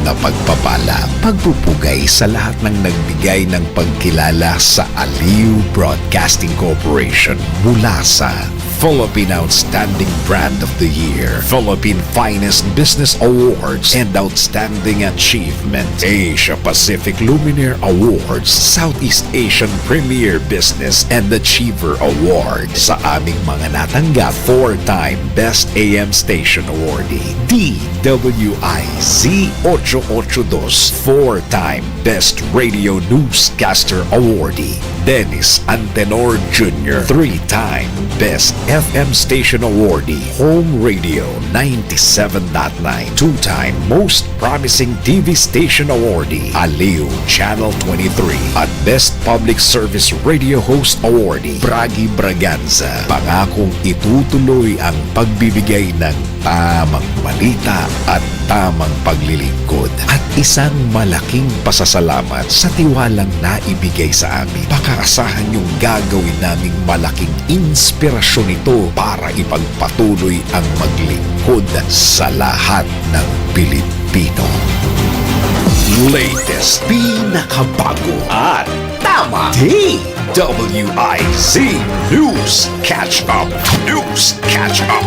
na pagpapala, pagpupugay sa lahat ng nagbigay ng pagkilala sa Aliw Broadcasting Corporation mula sa Philippine Outstanding Brand of the Year, Philippine Finest Business Awards, and Outstanding Achievement, Asia Pacific Luminaire Awards, Southeast Asian Premier Business and Achiever Award. Sa aming mga natanggap, 4-time Best AM Station Awardee, DWIZ 882, 4-time Best Radio Newscaster Awardee, Dennis Antenor Jr., 3-time Best FM Station Awardee, Home Radio 97.9, 2-time Most Promising TV Station Awardee, Aliw Channel 23, at Best Public Service Radio Host Awardee, Bragi Braganza. Pangakong itutuloy ang pagbibigay ng tamang balita at tamang paglilingkod at isang malaking pasasalamat sa tiwalang naibigay sa amin. Pakaasahan yung gagawin naming malaking inspirasyon ito para ipagpatuloy ang maglingkod sa lahat ng Pilipino. Latest, pinakabago at tama, DWIZ News Catch Up. News Catch Up.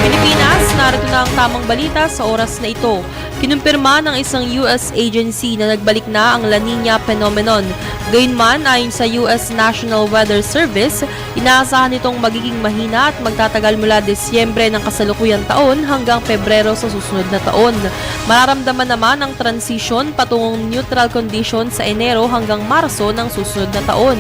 Pilipinas, narito na ang tamang balita sa oras na ito. Kinumpirma ng isang US agency na nagbalik na ang La Nina phenomenon. Gayunman, ayon sa US National Weather Service, inaasahan itong magiging mahina at magtatagal mula Disyembre ng kasalukuyang taon hanggang Pebrero sa susunod na taon. Mararamdaman naman ang transition patungong neutral condition sa Enero hanggang Marso ng susunod na taon.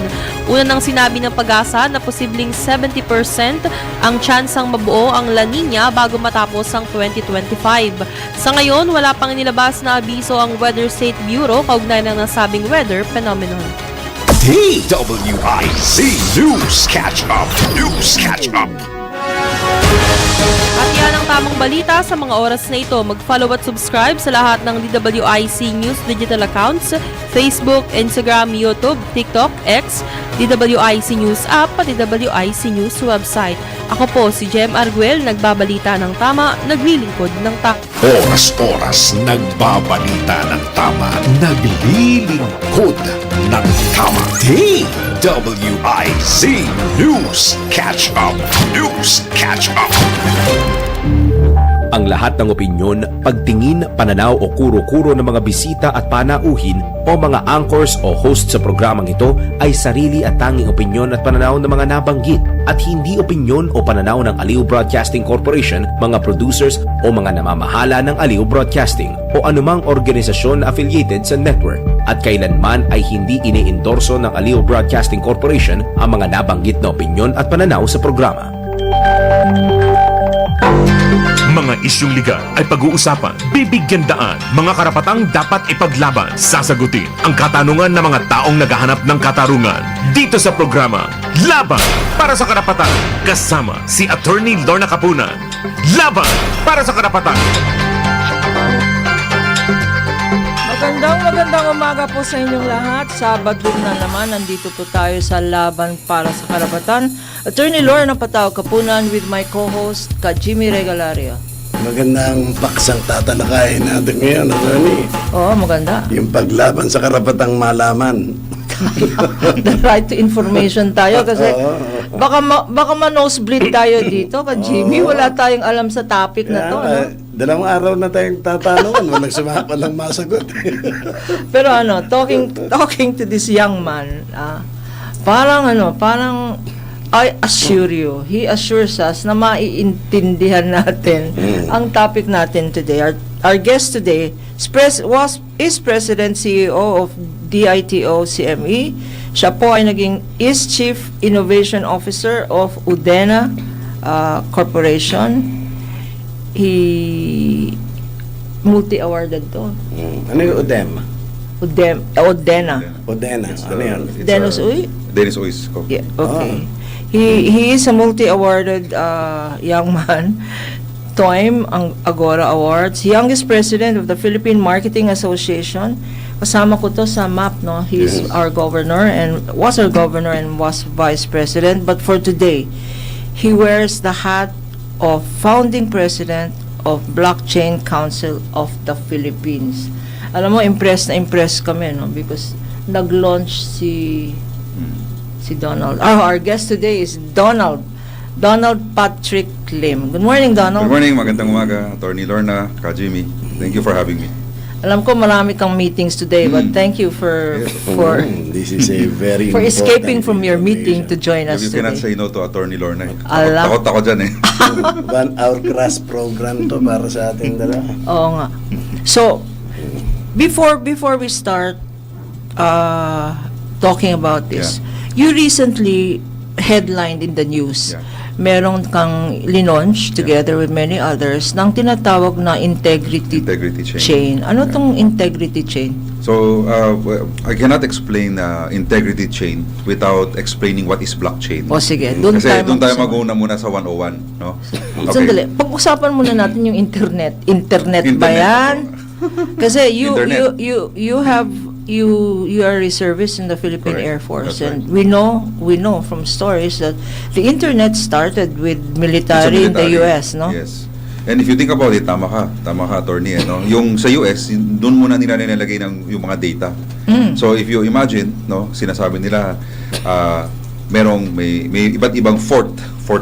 Una nang sinabi ng Pag-asa na posibleng 70% ang tsansang mabuo ang La Nina bago matapos ang 2025. Sa ngayon, wala pang inilabas na abiso ang Weather State Bureau kaugnay ng nasabing weather phenomenon. DWIZ News Catch Up. News Catch Up. At yan ang tamang balita sa mga oras na ito. Mag-follow at subscribe sa lahat ng DWIZ News digital accounts, Facebook, Instagram, YouTube, TikTok, X, DWIZ News app, at DWIZ News website. Ako po si Jem Arguel, nagbabalita ng tama, naglilingkod ng tama. Oras-oras nagbabalita ng tama, naglilingkod ng tama. DWIZ News Catch Up. News Catch Up. Ang lahat ng opinyon, pagtingin, pananaw o kuro-kuro ng mga bisita at panauhin o mga anchors o host sa programang ito ay sarili at tanging opinyon at pananaw ng mga nabanggit at hindi opinyon o pananaw ng Aliw Broadcasting Corporation, mga producers o mga namamahala ng Aliw Broadcasting o anumang organisasyon na affiliated sa network at kailanman ay hindi iniendorso ng Aliw Broadcasting Corporation ang mga nabanggit na opinyon at pananaw sa programa. Mga isyung legal ay pag-uusapan, bibigyan daan, mga karapatang dapat ipaglaban, sasagutin ang katanungan ng mga taong naghahanap ng katarungan. Dito sa programa, Laban para sa Karapatan, kasama si Atty. Lorna Kapunan. Laban para sa Karapatan. Magandang umaga po sa inyong lahat. Sabado na naman, nandito po tayo sa Laban para sa Karapatan. Atty. Lorna Kapunan with my co-host, Jaime Regalario. Magandang paksang tatalakayin natin ngayon, Atty. Oo, maganda. Yung paglaban sa karapatang malaman. The right to information tayo kasi baka ma-nosebleed tayo dito, Jaime. Wala tayong alam sa topic na to. No? Dalawang araw na tayong tatanungan, walang masagot. Pero talking to this young man, parang I assure you, he assures us na maiintindihan natin ang topic natin today. Our guest today is President CEO of DITO CME. Siya po ay naging Chief Innovation Officer of Udena Corporation. He multi-awarded to. Ano yung Udema? Udena. Ano yan? Dennis Uy? Dennis Uys. Yeah, okay. He is a multi-awarded young man. TOIM, ang Agora Awards. Youngest president of the Philippine Marketing Association. Kasama ko to sa map, no? He's our governor and was our governor and was vice president. But for today, he wears the hat of founding president of Blockchain Council of the Philippines. Alam mo, impressed na impressed kami, no? Because nag-launch si Donald. Our guest today is Donald Patrick Lim. Good morning, Donald. Good morning, magandang umaga, Atty. Lorna, Jaime. Thank you for having me. Alam ko marami kang meetings today, but thank you for This is a very for escaping important from your meeting to join us You cannot today. say no to Atty. Lorna. Ala. Takot ako dyan eh. 1 hour crash program to para sa ating dalawa. Oo nga. So, before we start talking about this, you recently headlined in the news. Yeah. Meron kang linonch together with many others ng tinatawag na integrity Integrity chain. chain. Ano tong integrity chain? So, well, I cannot explain integrity chain without explaining what is blockchain. O sige, doon Kasi tayo doon tayo mag-usapan. mag-una muna sa 101. No? Sandali, pag-usapan muna natin yung internet. Internet ba Internet, yan? Kasi Internet. you are reservist in the Philippine Correct. Air Force, That's and we know from stories that the internet started with military in the US, no? Yes. And if you think about it, tama ka, attorney, no? Yung sa US, doon muna nila nilalagay yung mga data. So if you imagine, no, sinasabi nila may iba't ibang fort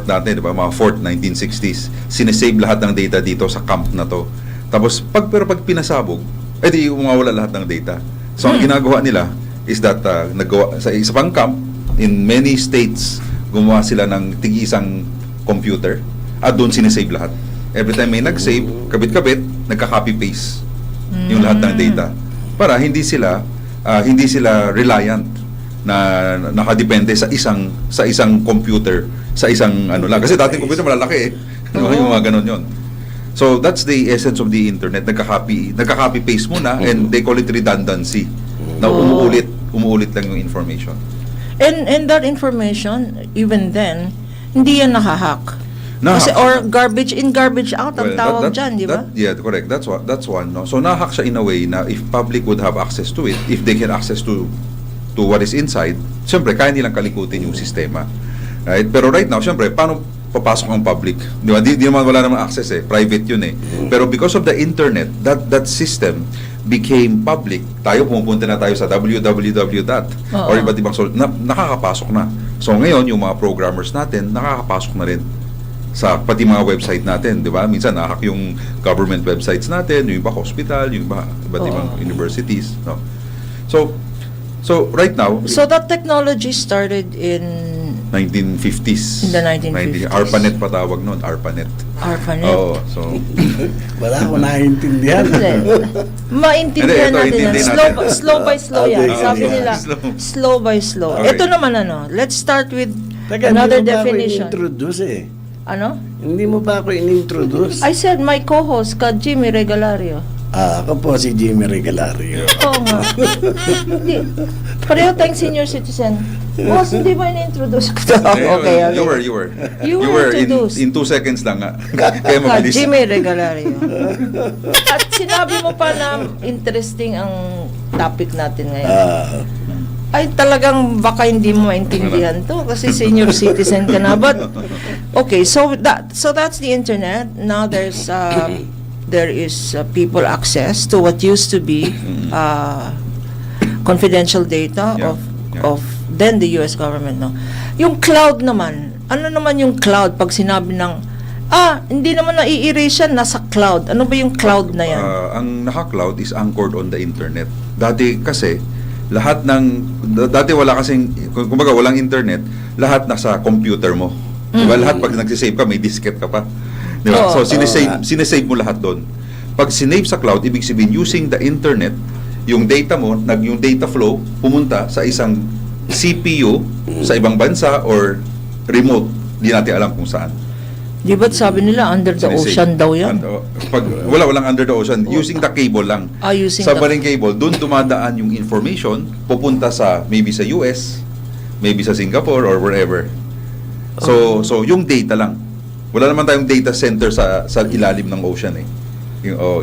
natin, di ba? Mga fort 1960s. Sinesave lahat ng data dito sa camp na to. Tapos pag pinasabog, edi umawala lahat ng data. So ang ginagawa nila is that nagawa sa isa pang camp in many states, gumawa sila ng tig-isang computer at doon sinesave lahat. Every time may nag-save, kabit-kabit, nagka-copy paste yung lahat ng data para hindi sila reliant na nakadepende sa isang computer, sa isang ano lang. Kasi dating computer malalaki eh. Yung mga ganun yon. So that's the essence of the internet. Nagka-copy paste muna and they call it redundancy. Na umuulit lang yung information. And that information, even then, hindi yan nahahack. Kasi, or garbage in, garbage out ang tawag dyan, di ba? Yeah, correct. That's one. No? So nahack siya in a way na if public would have access to it, if they get access to what is inside, siyempre kaya nilang kalikutin yung sistema. Right? Pero right now, siyempre, paano papasok ang public? Di ba? Di naman wala namang access eh. Private yun eh. Pero because of the internet, that system became public. Tayo, pumupunta na tayo sa www. Or iba't ibang nakakapasok na. So ngayon, yung mga programmers natin, nakakapasok na rin sa pati mga website natin, di ba? Minsan nahack yung government websites natin, yung iba hospital, yung iba't ibang universities, no? So right now, So that technology started in 1950s. In the 1950s. ARPANET pa tawag noon, ARPANET. ARPANET. Oo, so Wala ko naiintindihan. Maintindihan Hindi, ito, natin yan. intindihin Slow by slow yan. Okay. Sabi Okay. nila, slow by slow. Okay. Ito naman let's start with Teka, another hindi mo ba ako definition. in-introduce eh? Ano? Hindi mo ba ako in-introduce? I said my co-host, Jaime Regalario. Ako po si Jaime Regalario. Oo nga. Hindi. Pareho tayong senior citizen. Boss, hindi ba in-introduce ko? Okay. You were You were introduced. in 2 seconds lang nga. Kaya mabilis. Jaime Regalario. At sinabi mo pa na interesting ang topic natin ngayon. Ay talagang baka hindi mo maintindihan to kasi senior citizen ka na. But okay, so that's the internet. Now there is people access to what used to be confidential data of then the US government, no. Yung cloud naman, ano naman yung cloud pag sinabi ng hindi naman na-i-erase yan, nasa cloud. Ano ba yung cloud na yan? Ang naka-cloud is anchored on the internet. Dati wala kasing, kumbaga walang internet, lahat nasa computer mo. Diba? Lahat pag nagsisave ka, may diskette ka pa. Diba? So, sinesave mo lahat doon. Pag sinave sa cloud, ibig sabihin, using the internet, yung data mo, yung data flow, pumunta sa isang CPU sa ibang bansa or remote. Hindi natin alam kung saan. Di ba't sabi nila under the Sinesave. ocean daw yan? Walang under the ocean. Using the cable lang. Using Submarine cable, doon dumadaan yung information, pupunta maybe sa US, maybe sa Singapore or wherever. So yung data lang. Wala naman tayong data center sa ilalim ng ocean eh.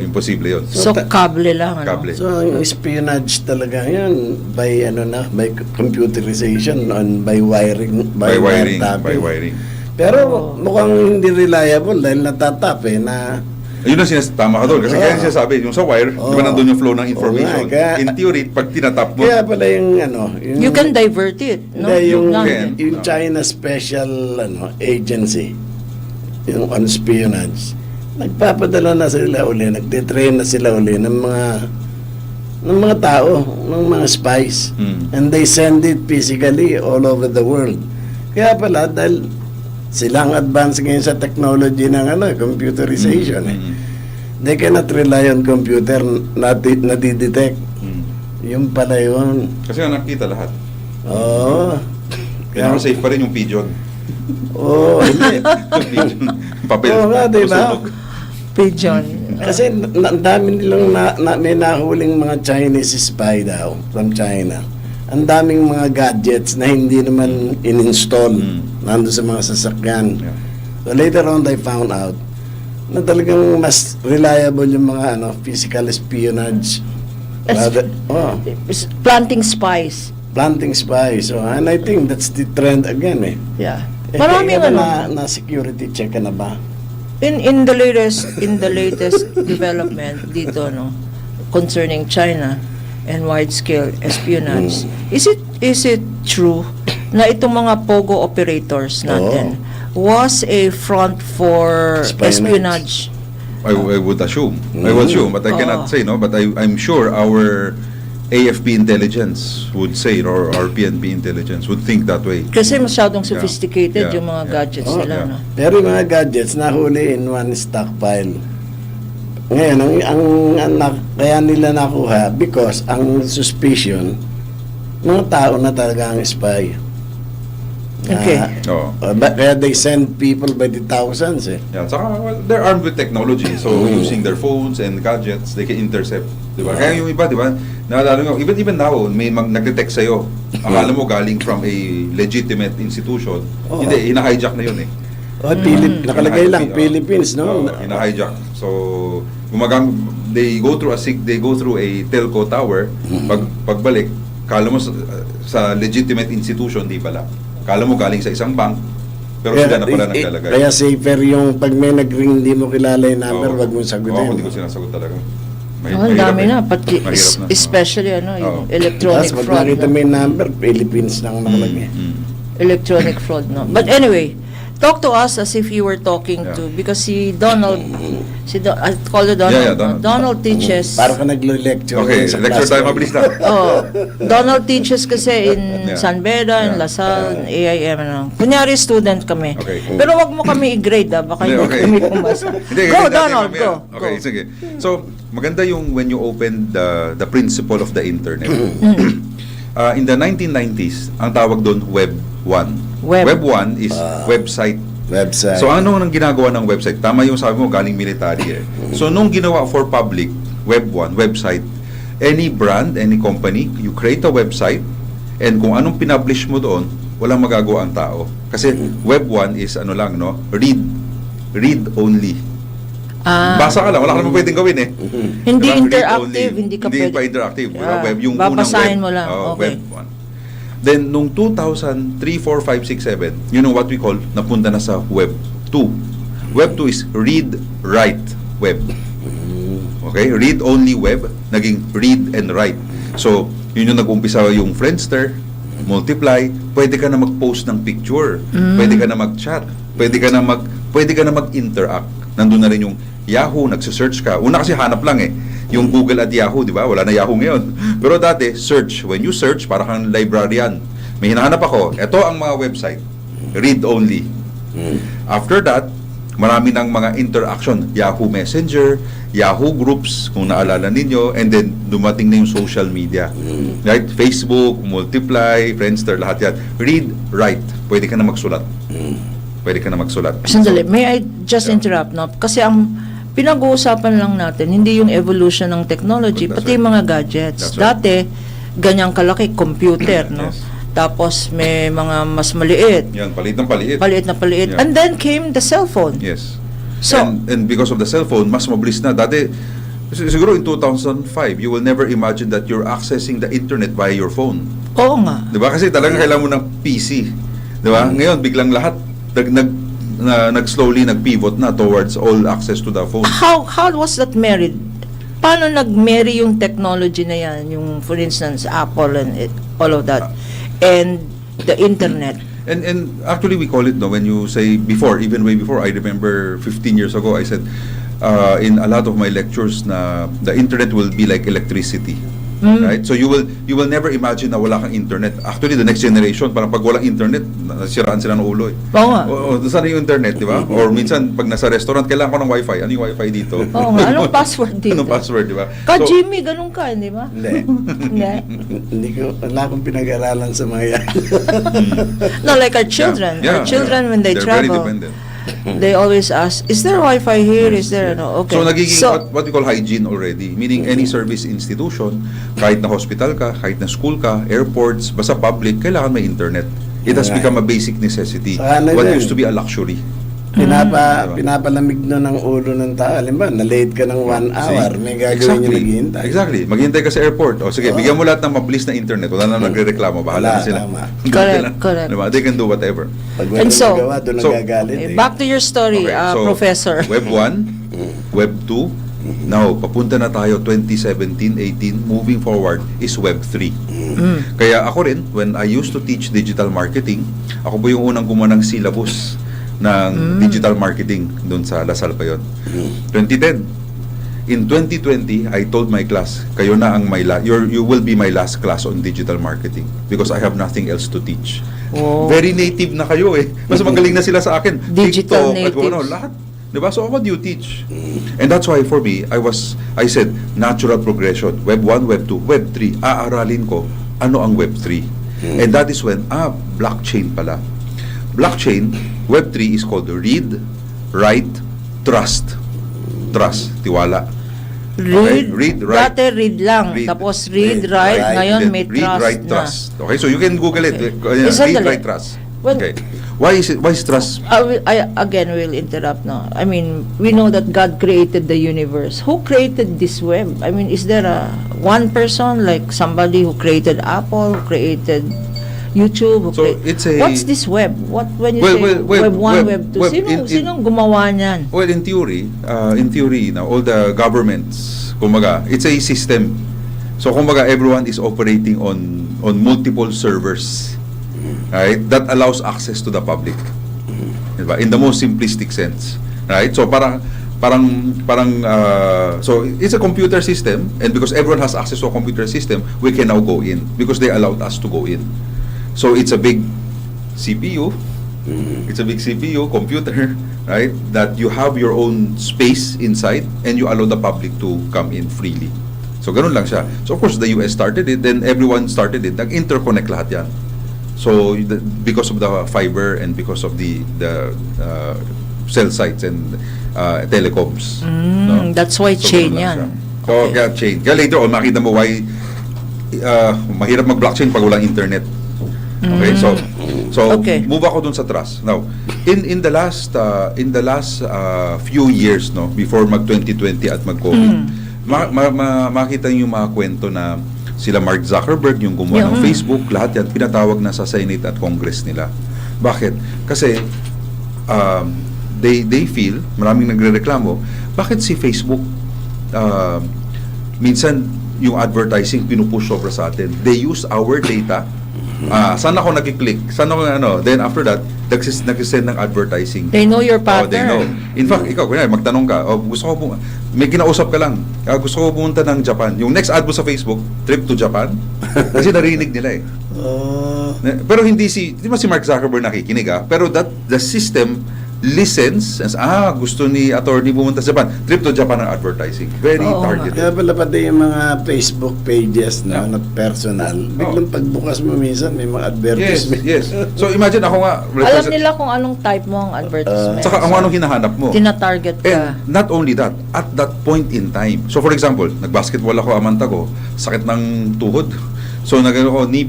Imposible yun. So kable lang. Kable. So, yung espionage talaga yan by computerization and by wiring. By wiring. Pero mukhang hindi reliable dahil natatap na Yun ang tama ka doon. Kasi kaya siya sabi, yung sa wire, di ba nandun yung flow ng information? kaya- In theory, pag tinatap mo, kaya pala yung You can divert it, no? Hindi, yung, Yung- yung China Special Agency, yung on espionage, nagpapadala na sila uli, nagtitrain na sila uli ng mga tao, ng mga spies. And they send it physically all over the world. Kaya pala, dahil silang advance ngayon sa technology ng computerization. They cannot rely on computer na di-detect. Yung pala yun. kasi nga nakita lahat. Oo. Kaya safe pa rin yung pigeon. Oo, hindi. Yung pigeon. Papel. Oo nga, di ba? Susunog. Pigeon. Kasi ang dami nilang may nahuling mga Chinese spy daw from China. Ang daming mga gadgets na hindi naman in-install nando sa mga sasakyan. Yeah. So later on, they found out na talagang mas reliable yung mga physical espionage. Planting spies. Planting spies. So, and I think that's the trend again eh. Yeah. Maraming Maraming na security check ka na ba? in the latest development dito, no, concerning China and wide-scale espionage, is it true na itong mga pogo operators natin was a front for espionage? I would assume. I would assume, but I cannot say, no? But I'm sure our AFP intelligence would say, or our PNP intelligence would think that way. Kasi masyadong sophisticated Yeah. yung mga gadgets nila, no? Pero yung mga gadgets nahuli in one stockpile. Ngayon, kaya nila nakuha because ang suspicion, mga tao na talaga ang spy. Okay. Kaya they send people by the thousands eh. Yeah, saka, well, they're armed with technology. So, using their phones and gadgets, they can intercept. Diba? Kaya yung iba, diba, naalala nyo, even now, may nag-detect sa'yo. Akala mo galing from a legitimate institution. Hindi, hina-hijack na yun eh. Nakalagay lang, Philippines, no? Hina-hijack. So, they go through a telco tower. Pagbalik, kala mo sa legitimate institution, di pala. Kala mo galing sa isang bank, pero sila na pala naglalagay. Kaya safer yung pag may nag-ring, hindi mo kilala yung number, wag mong sagutin. Hindi ko sinasagot talaga. Ang dami na, pati Mahirap na. especially yung electronic Tapos pag fraud. nakita mo yung number, Philippines lang nakalagay. Electronic fraud, no? But anyway, talk to us as if you were talking to, because si Donald, I call it Donald, Yeah, no? Donald teaches, Para ka naglo-lecture. Okay, sa lecture time, classroom. mabilis na. Donald teaches kasi in Yeah. San Beda, in Yeah. LaSalle, in AIM, kunyari student kami. Okay. Pero wag mo kami i-grade, baka hindi Okay. kami pumasa. Hindi, Go, ganyan natin Donald, mamaya. go. Okay, sige. So, maganda yung when you open the principle of the internet. In the 1990s, ang tawag doon Web 1. Web 1 is website. Website. So ano nang ginagawa ng website? Tama yung sabi mo, galing military eh. So nung ginawa for public, Web 1, website, any brand, any company, you create a website, and kung anong pinublish mo doon, walang magagawa ang tao. Kasi Web 1 is read only. Basa ka lang, wala ka naman pwedeng gawin eh. Hindi Diba? Read interactive, only. hindi ka Hindi pwede. pa interactive. Yeah. Web, yung unang Babasahin web. mo lang. Okay. Web 1. Then, nung 2003, 4, 5, 6, 7, you know what we call, napunta na sa Web 2. Web 2 is read-write web. Okay? Read-only web, naging read and write. So, yun yung nag-umpisa yung Friendster, Multiply, pwede ka na mag-post ng picture, pwede ka na mag-chat, pwede ka na mag-interact. Nandun na rin yung Yahoo, nagsisearch ka. Una kasi hanap lang eh. Yung Google at Yahoo, di ba? Wala na Yahoo ngayon. Pero dati, search. When you search, para kang librarian. May hinahanap ako. Ito ang mga website. Read only. After that, marami ng mga interaction. Yahoo Messenger, Yahoo Groups, kung naalala ninyo, and then dumating na yung social media. Right? Facebook, Multiply, Friendster, lahat yan. Read, write. Pwede ka na magsulat. Pwede ka na magsulat. Sandali, may I just interrupt, no? Kasi ang pinag-uusapan lang natin, hindi yung evolution ng technology, That's pati right. mga gadgets. That's right. Dati, ganyang kalaki, computer, no? Yes. Tapos may mga mas maliit, Yan, palit ng palit. paliit na paliit. Yeah. And then came the cell phone. Yes. So, and because of the cell phone, mas mabilis na. Dati, siguro in 2005, you will never imagine that you're accessing the internet via your phone. oo nga. Di ba? Kasi talagang kailangan mo ng PC. Di ba? Ngayon, biglang lahat, nag-slowly nag-pivot na towards all access to the phone. How was that married? Paano nag-marry yung technology na yan? Yung, for instance, Apple and all of that. And the internet. And actually we call it, no, when you say before, even way before, I remember 15 years ago, I said in a lot of my lectures na the internet will be like electricity. Right? So you will never imagine na wala kang internet. Actually, the next generation, parang pag walang internet, nasiraan sila ng ulo eh. Oo nga. Saan yung internet, di ba? Or minsan, pag nasa restaurant, kailangan ko ng wifi. Ano yung wifi dito? Oo nga. Anong password dito? Anong password, di ba? Jaime, ganun ka, di ba? Hindi. Hindi. Hindi ko, wala akong pinag-aralan sa mga yan. No, like our children. Yeah. Our children, when they They're very travel, dependent. they always ask, is there Wi-Fi here? Is there, no? Okay. So nagiging what we call hygiene already, meaning any service institution, kahit na hospital ka, kahit na school ka, airports, basta public, kailangan may internet. It has become a basic necessity. What used to be a luxury. Pinapalamig na ng ulo ng tao. Halimbawa, na-late ka ng 1 hour, may gagawin yung naghihintay. Exactly. Maghihintay ka sa airport. O sige, bigyan mo lahat ng mabilis na internet. Wala na nagre-reklamo. Bahala na sila. Correct. Diba? They can do whatever. Pag And walang so, nagawa, doon nagagalit. back to your story, Okay, so, Professor. Web 1, Web 2, now, papunta na tayo 2017-18, moving forward is Web 3. Kaya ako rin, when I used to teach digital marketing, ako po yung unang gumawa ng syllabus ng digital marketing doon sa Lasal pa yun. 2010. In 2020, I told my class, kayo na ang you will be my last class on digital marketing because I have nothing else to teach. Oh. Very native na kayo eh. Mas magaling na sila sa akin. Digital TikTok, natives. lahat. Diba? So, what do you teach? And that's why for me, I said, natural progression. Web 1, Web 2, Web 3. Aaralin ko, ano ang Web 3? And that is when, blockchain pala. Blockchain, Web 3 is called read, write, trust. Trust, tiwala. Read, write. Dati read lang. Tapos read, write. Ngayon may Read, trust write, na. trust. Okay, so you can Google it. Sandali. Read, write, trust. When- Okay. Why is trust? I again will interrupt now. I mean, we know that God created the universe. Who created this web? I mean, is there one person, like somebody who created Apple, who created YouTube? What's this web? What when you say web 1, web 2? Sinong gumawa niyan? Well, in theory, now all the governments, kumbaga, it's a system. So kumbaga, everyone is operating on multiple servers. Right? That allows access to the public. Diba? In the most simplistic sense. Right? So so it's a computer system, and because everyone has access to a computer system, we can now go in because they allowed us to go in. So it's a big CPU. It's a big CPU computer, right? That you have your own space inside and you allow the public to come in freely. So ganun lang siya. So of course the US started it, then everyone started it. Nag-interconnect lahat yan. So because of the fiber and because of the cell sites and telecoms. No? That's why So, chain ganun lang yan. siya. So kaya chain. Kaya later on makita mo why mahirap mag-blockchain pag walang internet. Okay, so Okay. move ako dun sa trust. Now, in the last few years, no, before mag 2020 at mag COVID, makita niyo yung mga kwento na sila Mark Zuckerberg, yung gumawa ng Facebook, lahat yan pinatawag na sa Senate at Congress nila. Bakit? Kasi they feel, maraming nagrereklamo, bakit si Facebook minsan yung advertising pinupush sobra sa atin. They use our data. Saan ako nag-click? Saan ako then after that, nag-send ng advertising. They know your pattern. They know. In fact, ikaw, kunyari, magtanong ka, gusto ko may kinausap ka lang, gusto ko pumunta ng Japan. Yung next ad mo sa Facebook, trip to Japan. Kasi narinig nila eh. Pero hindi di ba si Mark Zuckerberg nakikinig pero the system listens as gusto ni attorney pumunta sa Japan, trip to Japan ang advertising, very targeted. Kaya pala pati yung mga Facebook pages na personal, biglang pagbukas mo minsan may mga advertisement. Yes. So imagine ako nga Alam nila kung anong type mo ang advertisement. saka anong hinahanap mo. Tina-target ka. And not only that, at that point in time. So for example, nag-basketball ako, amanta ko, sakit ng tuhod. So knee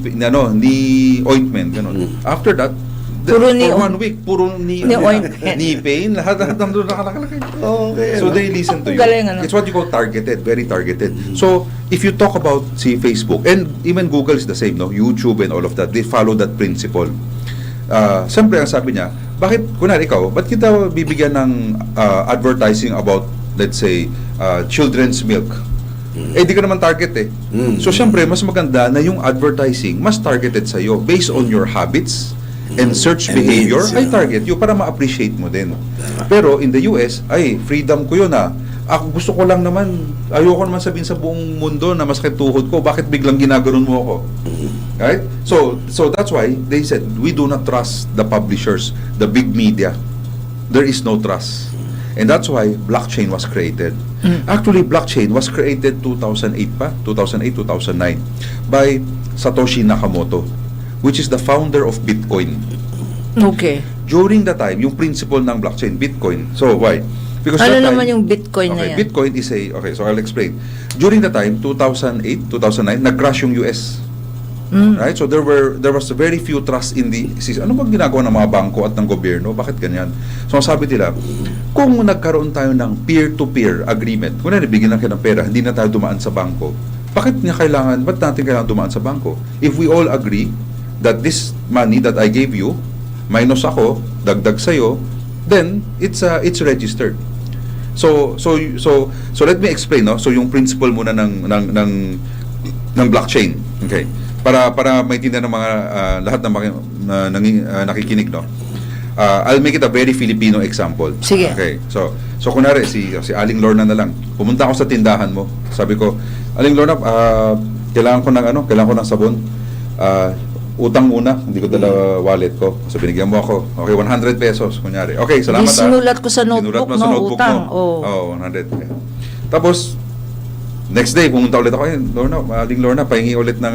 ointment ganun. After that, Puro for 1 week, puro knee pain, lahat ng doon nakalagay. Okay. So they listen to you. Galing, It's what you call targeted, very targeted. So if you talk about Facebook and even Google is the same, no? YouTube and all of that, they follow that principle. Siyempre ang sabi niya, bakit, kunwari ikaw, ba't kita bibigyan ng advertising about, let's say, children's milk? Eh, di ka naman target eh. So, syempre, mas maganda na yung advertising mas targeted sa'yo based on your habits and search And behavior, needs, ay target you para ma-appreciate mo din. Pero in the US, ay, freedom ko yun Ako gusto ko lang naman, ayoko naman sabihin sa buong mundo na masakit tuhod ko, bakit biglang ginaganon mo ako? Right? So that's why they said, we do not trust the publishers, the big media. There is no trust. And that's why blockchain was created. Actually, blockchain was created 2008 pa, 2009, by Satoshi Nakamoto, which is the founder of Bitcoin. Okay. During the time, yung principle ng blockchain, Bitcoin. So, why? Because Ano that time, naman yung Bitcoin na yan? Bitcoin is okay, so I'll explain. During the time, 2008, 2009, nag-crash yung US. Right? So there was very few trust in the system. Ano bang ginagawa ng mga bangko at ng gobyerno? Bakit ganyan? So sabi nila, kung nagkaroon tayo ng peer-to-peer agreement, kung nabigyan lang kayo ng pera, hindi na tayo dumaan sa bangko. Ba't natin kailangan dumaan sa bangko? If we all agree that this money that I gave you, minus ako, dagdag sa'yo, then it's registered. So let me explain, no? So yung principle muna ng blockchain. Okay. Para maintindihan ng mga lahat ng nakikinig, no. I'll make it a very Filipino example. Sige. Okay. So kunwari si Aling Lorna na lang. Pumunta ako sa tindahan mo. Sabi ko, Aling Lorna, kailangan ko ng sabon. Utang muna, hindi ko dala wallet ko. So binigyan mo ako. Okay, 100 pesos kunyari. Okay, salamat. Sinulat ko sa notebook, Sinulat mo sa notebook utang. mo. 100. Okay. Tapos next day pumunta ulit ako, Lorna, Aling Lorna, pahingi ulit ng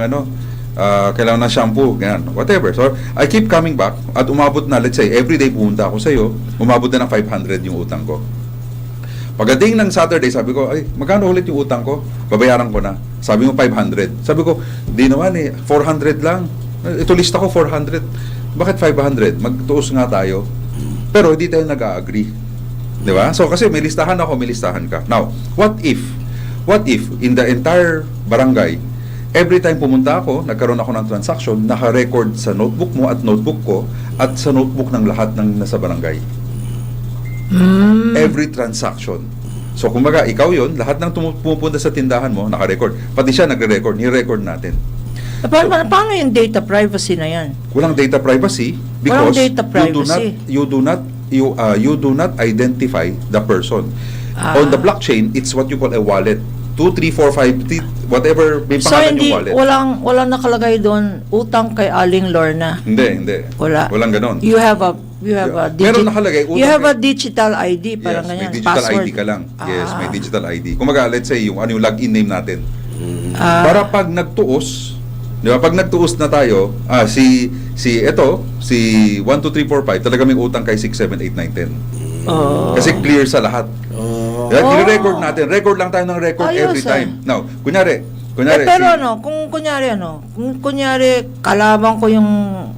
kailangan ng shampoo, ganyan, whatever. So I keep coming back at umabot na, let's say, every day pumunta ako sa iyo, umabot na ng 500 yung utang ko. Pagdating ng Saturday, sabi ko, ay, magkano ulit yung utang ko? Babayaran ko na. Sabi mo 500. Sabi ko, di naman 400 lang. Ito lista ko 400. Bakit 500? Magtuos nga tayo. Pero hindi tayo nag-agree. Di ba? So kasi may listahan ako, may listahan ka. Now, what if in the entire barangay, every time pumunta ako, nagkaroon ako ng transaction, naka-record sa notebook mo at notebook ko at sa notebook ng lahat ng nasa barangay. Every transaction. So kumbaga, ikaw yon, lahat ng pumupunta sa tindahan mo, naka-record. Pati siya nagre-record, ni-record natin. Paano yung data privacy na yan? Walang data privacy because data privacy. you do not identify the person. On the blockchain, it's what you call a wallet. 2, 3, 4, 5, whatever may pangalan yung wallet. Walang nakalagay doon utang kay Aling Lorna. Hindi. Walang ganon. You have a Meron nakalagay utang. You have a digital ID, parang ganyan. May digital password. ID ka lang. Yes, may digital ID. Kumaga, let's say yung login name natin. Para pag nagtuos, di ba? Pag nagtuos na tayo, si 1, 2, 3, 4, 5, talaga may utang kay 6, 7, 8, 9, 10. Kasi clear sa lahat. I-record natin. Record lang tayo ng record every time. Now, kunyari pero kung kunyari kalaban ko yung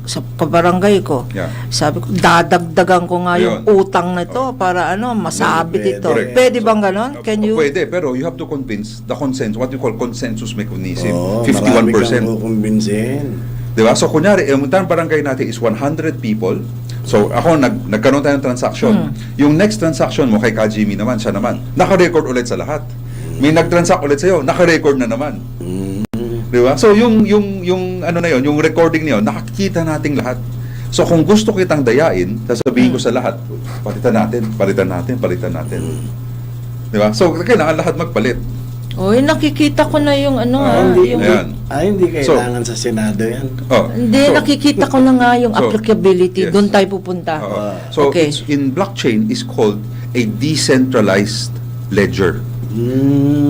sa kabarangay ko. Yeah. Sabi ko, dadagdagan ko nga yung utang na ito para masabit ito. Correct. Pwede bang ganon? Can you? Pwede, pero you have to convince the consensus, what you call consensus mechanism. Marami 51%. kang kukumbinsin. Diba? So, kunyari, yung barangay natin is 100 people. So, ako, nagkaroon tayo ng transaction. Yung next transaction mo kay Jaime naman, siya naman, naka-record ulit sa lahat. May nag-transact ulit sa'yo, naka-record na naman. Diba? So, yung yung recording niyo, nakikita nating lahat. So, kung gusto kitang dayain, sasabihin ko sa lahat, palitan natin. Diba? So, kailangan lahat magpalit. Nakikita ko na yung hindi kailangan sa Senado yan. Nakikita ko na nga yung applicability. Yes. Doon tayo pupunta. So, Okay. it's in blockchain is called a decentralized ledger.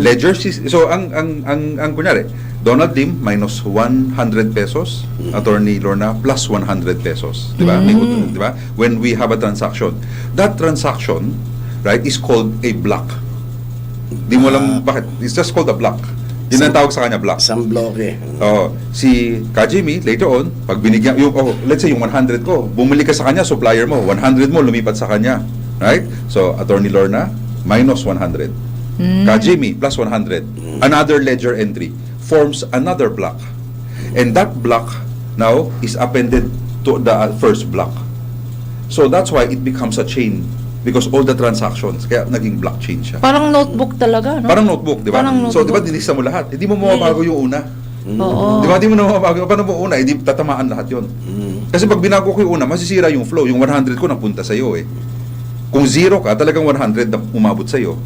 Ledger, so ang kunyari, Donald Lim minus 100 pesos, Attorney Lorna plus 100 pesos. Diba? Diba? When we have a transaction. That transaction, right, is called a block. Di mo alam bakit. It's just called a block. Yun ang tawag sa kanya, block. Isang bloke. Si Jaime, later on, pag binigyan, let's say yung 100 ko, bumili ka sa kanya, supplier mo, 100 mo, lumipat sa kanya. Right? So, Attorney Lorna, minus 100. Jaime, plus 100. Another ledger entry forms another block. And that block now is appended to the first block. So that's why it becomes a chain because all the transactions, kaya naging blockchain siya. Parang notebook talaga, no? Parang notebook, di ba? Parang So, di ba, notebook. dinisa mo lahat. Hindi mo mababago yung una. Oo. Di ba, hindi mo na mababago. Paano mo una? Hindi tatamaan lahat yon. Kasi pag binago ko yung una, masisira yung flow. Yung 100 ko napunta sa'yo eh. Kung 0 ka, talagang 100 na umabot sa'yo.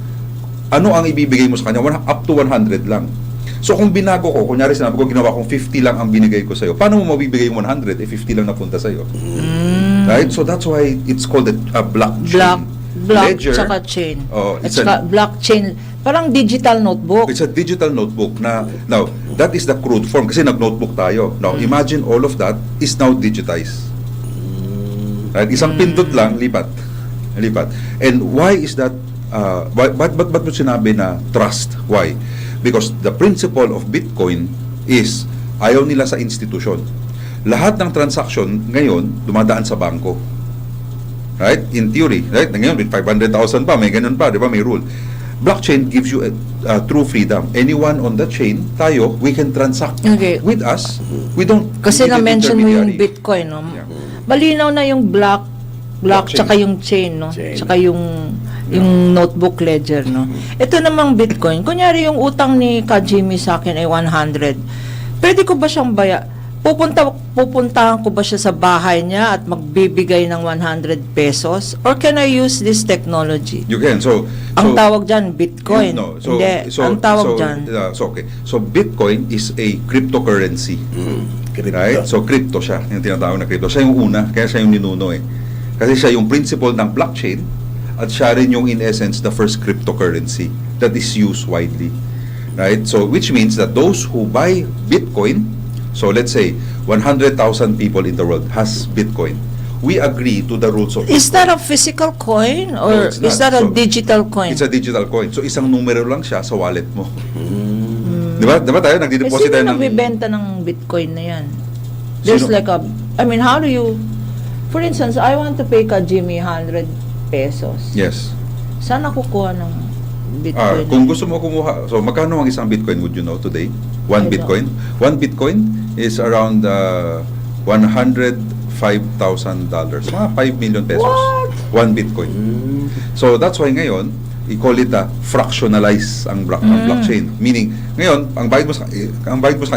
Ano ang ibibigay mo sa kanya? Up to 100 lang. So kung binago ko, kunyari sinabi ko, ginawa kong 50 lang ang binigay ko sa'yo, paano mo mabibigay yung 100 eh 50 lang napunta sa'yo? Right? So that's why it's called a blockchain. Block, Ledger. tsaka chain. Oh, At it's saka blockchain, parang digital notebook. It's a digital notebook na, now, that is the crude form kasi nag-notebook tayo. Now, imagine all of that is now digitized. Right? Isang pindot lang, lipat. And why is that, ba't mo sinabi na trust? Why? Because the principle of Bitcoin is, ayaw nila sa institution. Lahat ng transaction ngayon, dumadaan sa bangko. Right? In theory, right? Ngayon, with 500,000 pa, may ganun pa, di ba? May rule. Blockchain gives you a true freedom. Anyone on the chain, tayo, we can transact with us. We don't Kasi need an na-mention mo yung intermediary. Bitcoin, no? Yeah. Malinaw na yung Blockchain. tsaka yung chain, no? Chain. Tsaka yung notebook ledger, no? Ito namang Bitcoin, kunyari yung utang ni Jaime sa akin ay 100. Pwede ko ba siyang pupuntahan ko ba siya sa bahay niya at magbibigay ng 100 pesos? Or can I use this technology? You can. So, Ang tawag dyan, Bitcoin. No. Hindi, ang tawag dyan. Okay. So, Bitcoin is a cryptocurrency. Right? So, crypto siya. Yung tinatawag na crypto. Siya yung una, kaya siya yung ninuno eh. Kasi siya yung principle ng blockchain at siya rin yung, in essence, the first cryptocurrency that is used widely. Right? So, which means that those who buy Bitcoin, so let's say 100,000 people in the world has Bitcoin. We agree to the rules of Bitcoin. Is that a physical coin or No, it's not. is that a So, digital coin? It's a digital coin. So isang numero lang siya sa wallet mo. Di ba? Di ba tayo nagde-deposit tayo sino ng nagbibenta ng Bitcoin na yan? There's Sino? like how do you, for instance, I want to pay Jaime 100 pesos. Yes. Saan ako kukuha ng Bitcoin? Kung gusto mo kumuha, so magkano ang isang Bitcoin, would you know today? I One don't. Bitcoin? One Bitcoin is around $105,000. Mga 5 million pesos. What? One Bitcoin. So that's why ngayon, i-call it a fractionalize ang blockchain. Meaning, ngayon, ang bayad mo sa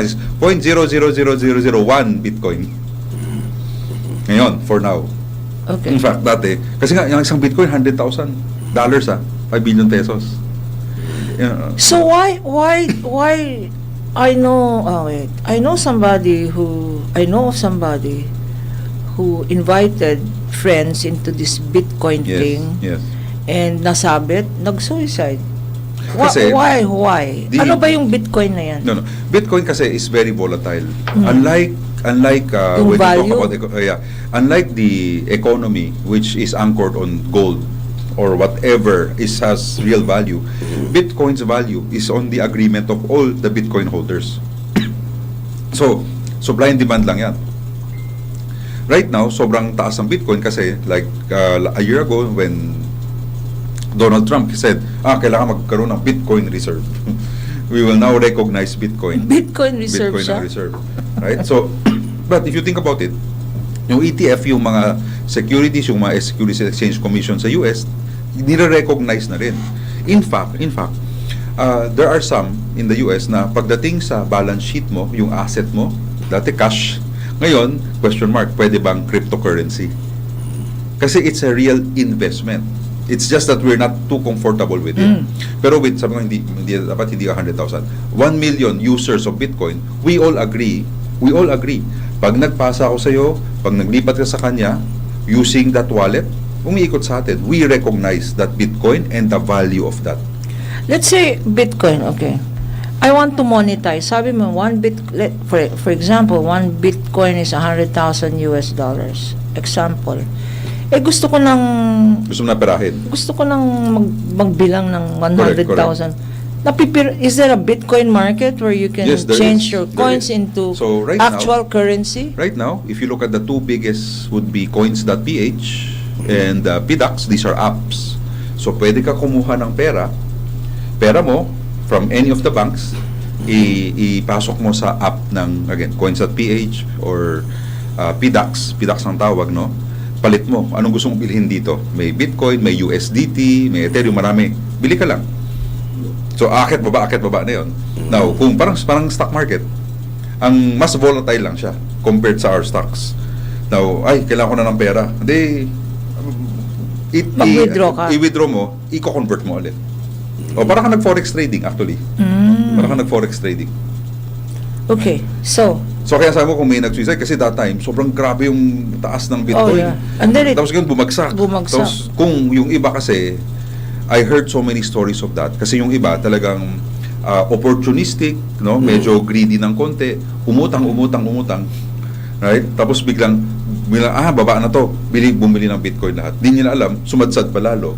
is 0.000001 Bitcoin. Ngayon, for now. Okay. In fact, dati, kasi nga, yung isang Bitcoin, $100,000 5 billion pesos. Yeah. So why I know of somebody who invited friends into this Bitcoin Yes, thing yes. and nasabit, nag-suicide. Kasi, Why? Ano ba yung Bitcoin na yan? No. Bitcoin kasi is very volatile. Unlike Yung when value? you talk about unlike the economy which is anchored on gold or whatever has real value, Bitcoin's value is on the agreement of all the Bitcoin holders. So, supply and demand lang yan. Right now, sobrang taas ng Bitcoin kasi like a year ago when Donald Trump said, kailangan magkaroon ng Bitcoin reserve. We will now recognize Bitcoin. Bitcoin reserve Bitcoin siya? ang reserve. Right? So, but if you think about it, yung ETF, yung mga securities, yung mga Securities Exchange Commission sa US, nire-recognize na rin. In fact, there are some in the US na pagdating sa balance sheet mo, yung asset mo, dati cash, ngayon, question mark, pwede bang cryptocurrency? Kasi it's a real investment. It's just that we're not too comfortable with it. Pero with, sabi ko, dapat hindi ka 100,000. 1 million users of Bitcoin, we all agree, pag nagpasa ako sa'yo, pag naglipat ka sa kanya, using that wallet, umiikot sa atin. We recognize that Bitcoin and the value of that. Let's say Bitcoin, okay. I want to monetize. Sabi mo, for example, 1 Bitcoin is $100,000 US. Example. Gusto ko Gusto mo na perahin? magbilang ng 100,000. Is there a Bitcoin market where you can Yes, there change is. your There coins is. into So, right actual currency? Right now, if you look at the two biggest would be coins.ph and PDAX, these are apps. So, pwede ka kumuha ng pera mo from any of the banks, ipasok mo sa app ng, again, coins.ph or PDAX ang tawag, no? palit mo. Anong gusto mong bilhin dito? May Bitcoin, may USDT, may Ethereum, marami. Bili ka lang. So, akit baba na yun. Now, kung parang stock market, ang mas volatile lang siya compared sa our stocks. Now, kailangan ko na ng pera. Hindi, Mag-withdraw ka. i-withdraw mo, i-convert mo ulit. O, parang ka nag-forex trading actually. Parang ka nag-forex trading. Okay, so Kaya sabi mo kung may nag-suicide kasi that time, sobrang grabe yung taas ng Bitcoin. And then Tapos yun, bumagsak. Tapos kung yung iba kasi, I heard so many stories of that. Kasi yung iba talagang opportunistic, no? Medyo greedy ng konti, umutang. Right? Tapos biglang, baba na to, bumili ng Bitcoin lahat. Di nila alam, sumadsad pa lalo.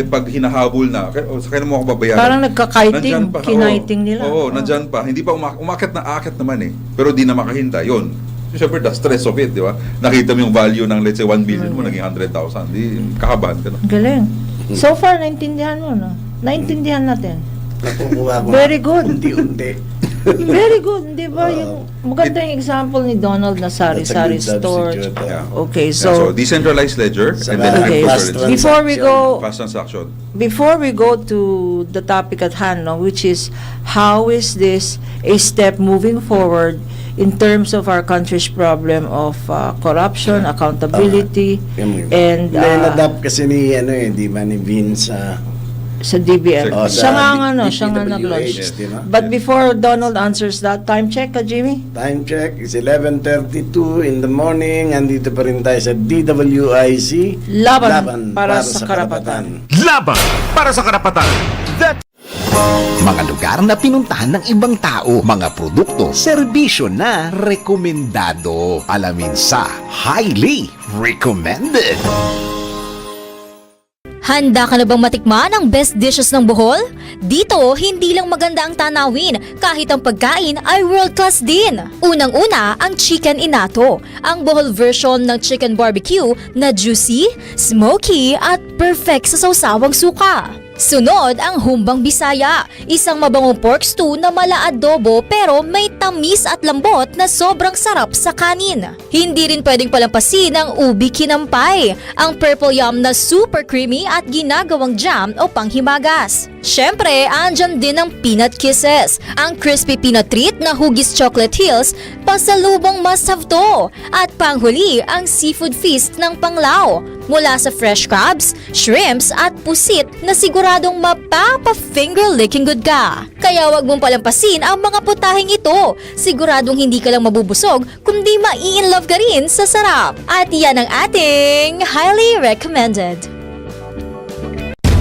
Pag hinahabol na, kaya mo ako babayaran. Parang nagka-kiting, kiniting nila. Oo, nandyan pa. Hindi pa umakit naman eh. Pero di na makahintay. Yun. Siyempre, the stress of it, di ba? Nakita mo yung value ng, let's say, 1 billion mo, naging 100,000. Di, kakabahan ka na. Galing. So far, naintindihan mo, no? Naintindihan natin. Nakukuha ko. Very good. Unti-unti. Very good, di ba? Yung maganda yung example ni Donald na sari-sari That's a good store. substitute, yeah. Okay, So, so decentralized ledger and then Okay. hyper-centralized. Before we go- Fast transaction. before we go to the topic at hand, no, which is how is this a step moving forward in terms of our country's problem of corruption, accountability, and Na-adapt kasi ni, di ba, ni Vince sa DBM. Oh, Siya sa nga siya nga DWIZ, nag-launch. di ba? But before Donald answers that, time check ka, Jimmy? Time check is 11:32 in the morning. Andito pa rin tayo sa DWIZ. Laban para sa karapatan. Laban para sa karapatan. That Mga lugar na pinuntahan ng ibang tao, mga produkto, serbisyo na rekomendado. Alamin sa Highly Recommended. Handa ka na bang matikman ang best dishes ng Bohol? Dito, hindi lang maganda ang tanawin, kahit ang pagkain ay world-class din. Unang-una, ang chicken inato, ang Bohol version ng chicken barbecue na juicy, smoky at perfect sa sausawang suka. Sunod ang humbang Bisaya, isang mabangong pork stew na mala adobo pero may tamis at lambot na sobrang sarap sa kanin. Hindi rin pwedeng palampasin ang ubi kinampay, ang purple yam na super creamy at ginagawang jam o panghimagas. Syempre, andyan din ang peanut kisses, ang crispy peanut treat na hugis chocolate hills, pasalubong must have to. At panghuli, ang seafood feast ng Panglao, mula sa fresh crabs, shrimps at pusit na siguradong mapapa-finger licking good ka. Kaya wag mong palampasin ang mga putahing ito. Siguradong hindi ka lang mabubusog kundi mai-inlove ka rin sa sarap. At yan ang ating highly recommended.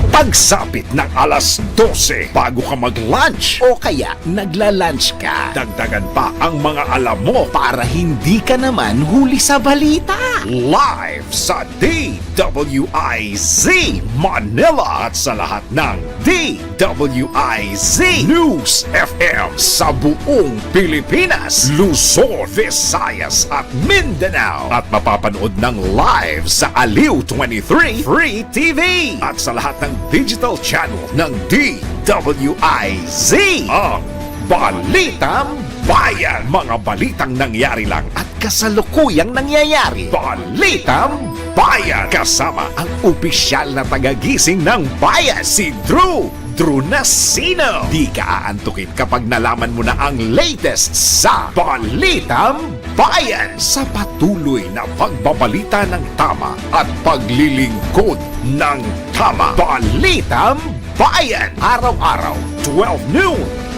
Pagsapit ng alas 12 bago ka mag-lunch o kaya nagla-lunch ka, dagdagan pa ang mga alam mo para hindi ka naman huli sa balita. Live sa DWIZ Manila at sa lahat ng DWIZ News FM sa buong Pilipinas, Luzon, Visayas at Mindanao. At mapapanood ng live sa Aliw 23 Free TV at sa lahat ng digital channel ng DWIZ. Ang Balitang Bayan. Mga balitang nangyari lang at kasalukuyang nangyayari. Balitang Bayan. Kasama ang opisyal na tagagising ng bayan, si Drew na sino. Di ka aantukin kapag nalaman mo na ang latest sa Balitang Bayan sa patuloy na pagbabalita ng tama at paglilingkod ng tama. Balitang Bayan, araw-araw 12 noon.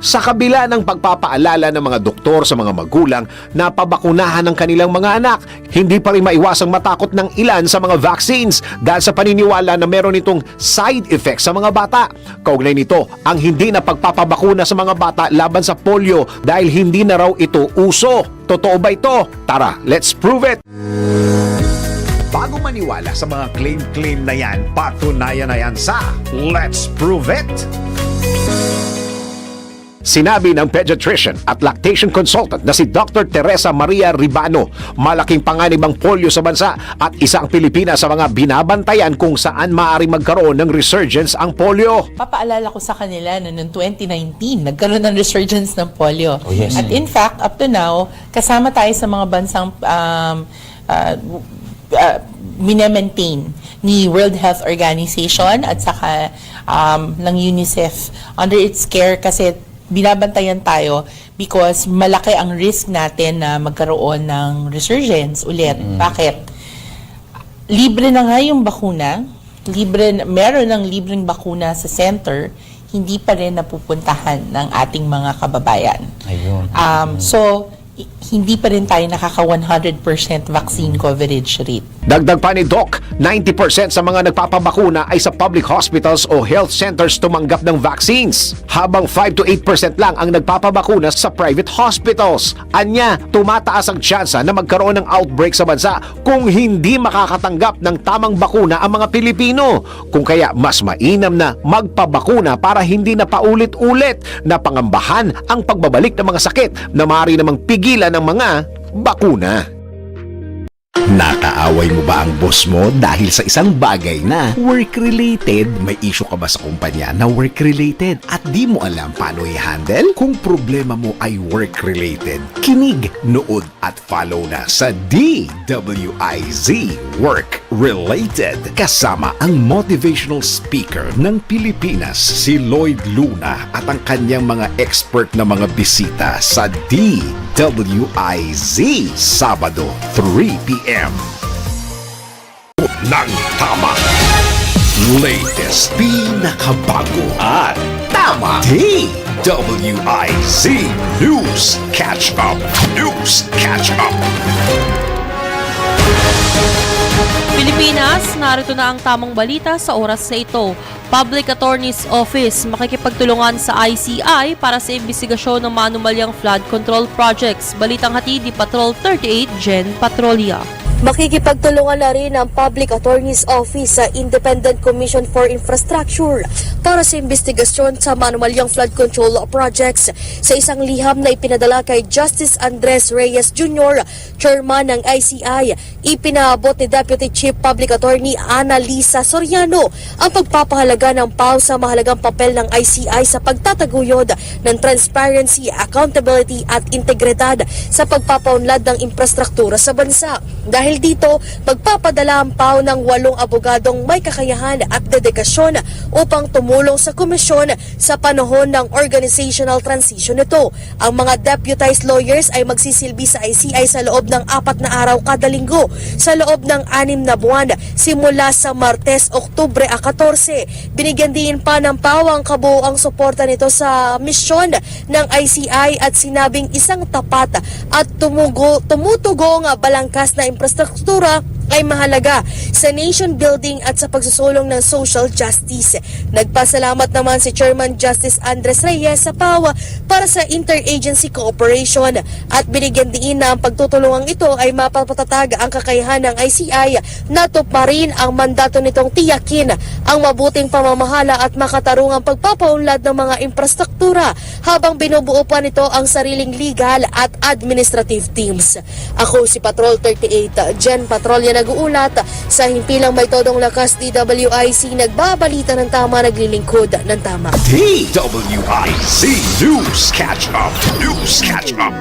Sa kabila ng pagpapaalala ng mga doktor sa mga magulang na pabakunahan ng kanilang mga anak, hindi pa rin maiwasang matakot ng ilan sa mga vaccines dahil sa paniniwala na meron itong side effects sa mga bata. Kaugnay nito, ang hindi na pagpapabakuna sa mga bata laban sa polio dahil hindi na raw ito uso. Totoo ba ito? Tara, let's prove it! Bago maniwala sa mga claim na yan, patunayan na yan sa Let's Prove It! Sinabi ng pediatrician at lactation consultant na si Dr. Teresa Maria Ribano, malaking panganib ang polio sa bansa at isa ang Pilipinas sa mga binabantayan kung saan maaari magkaroon ng resurgence ang polio. Papaalala ko sa kanila na noong 2019, nagkaroon ng resurgence ng polio. At in fact, up to now, kasama tayo sa mga bansang minemaintain ni World Health Organization at saka ng UNICEF under its care kasi binabantayan tayo because malaki ang risk natin na magkaroon ng resurgence ulit. Bakit? Libre na nga yung bakuna, meron ng libreng bakuna sa center, hindi pa rin napupuntahan ng ating mga kababayan. Ayun. So, hindi pa rin tayo nakaka 100% vaccine coverage rate. Dagdag pa ni Doc, 90% sa mga nagpapabakuna ay sa public hospitals o health centers tumanggap ng vaccines, habang 5 to 8% lang ang nagpapabakuna sa private hospitals. Anya, tumataas ang tsansa na magkaroon ng outbreak sa bansa kung hindi makakatanggap ng tamang bakuna ang mga Pilipino. Kung kaya mas mainam na magpabakuna para hindi na paulit-ulit na pangambahan ang pagbabalik ng mga sakit na maaari namang pigilan ng mga bakuna. Nakaaway mo ba ang boss mo dahil sa isang bagay na work-related? May issue ka ba sa kumpanya na work-related at di mo alam paano i-handle? Kung problema mo ay work-related, kinig, nood at follow na sa DWIZ Work-Related. Kasama ang motivational speaker ng Pilipinas, si Lorna at ang kanyang mga expert na mga bisita sa DWIZ Sabado 3 p.m. Nang tama. Latest, pinakabago at tama. DWIZ News Catch Up. News Catch Up. Pilipinas, narito na ang tamang balita sa oras na ito. Public Attorney's Office makikipagtulungan sa ICI para sa imbestigasyon ng manumalyang flood control projects. Balitang hatid ni Patrol 38 Jen Patrolya. Makikipagtulungan na rin ang Public Attorney's Office sa Independent Commission for Infrastructure para sa investigasyon sa manumalyang flood control projects. Sa isang liham na ipinadala kay Justice Andres Reyes Jr., chairman ng ICI, ipinaabot ni Deputy Chief Public Attorney Ana Lisa Soriano ang pagpapahalaga ng PAW sa mahalagang papel ng ICI sa pagtataguyod ng transparency, accountability at integridad sa pagpapaunlad ng infrastruktura sa bansa. Dahil dito, magpapadala ang PAW ng 8 abogadong may kakayahan at dedikasyon upang tumulong sa komisyon sa panahon ng organizational transition nito. Ang mga deputized lawyers ay magsisilbi sa ICI sa loob ng 4 na araw kada linggo sa loob ng 6 na buwan simula sa Martes, Oktubre 14. Binigyan din pa ng PAW ang kabuuang suporta nito sa misyon ng ICI at sinabing isang tapat at tumutugong balangkas na infrastruktura ay mahalaga sa nation building at sa pagsusulong ng social justice. Nagpasalamat naman si Chairman Justice Andres Reyes sa PAW para sa interagency cooperation at binigyan din na ang pagtutulungan ito ay mapapatatag ang kakayahan ng ICI na tuparin ang mandato nitong tiyakin ang mabuting pamamahala at makatarungang pagpapaunlad ng mga infrastruktura habang binubuo pa nito ang sariling legal at administrative teams. Ako si Patrol 38 Jen Patrolya nag-uulat sa himpilang may todong lakas DWIZ, nagbabalita ng tama, naglilingkod ng tama. DWIZ News Catch Up. News Catch Up.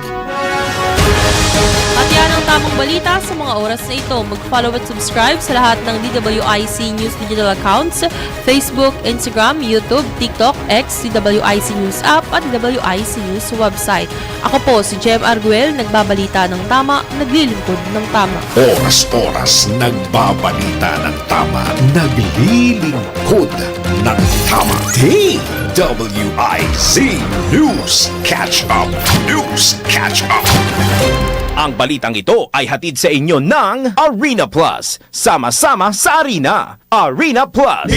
At yan ang tamang balita sa mga oras na ito. Mag-follow at subscribe sa lahat ng DWIZ News digital accounts, Facebook, Instagram, YouTube, TikTok, X, DWIZ News app at DWIZ News website. Ako po si Jem Arguel, nagbabalita ng tama, naglilingkod ng tama. Oras-oras nagbabalita ng tama, naglilingkod ng tama. DWIZ News Catch Up. News Catch Up. Ang balitang ito ay hatid sa inyo ng Arena Plus. Sama-sama sa arena. Arena Plus.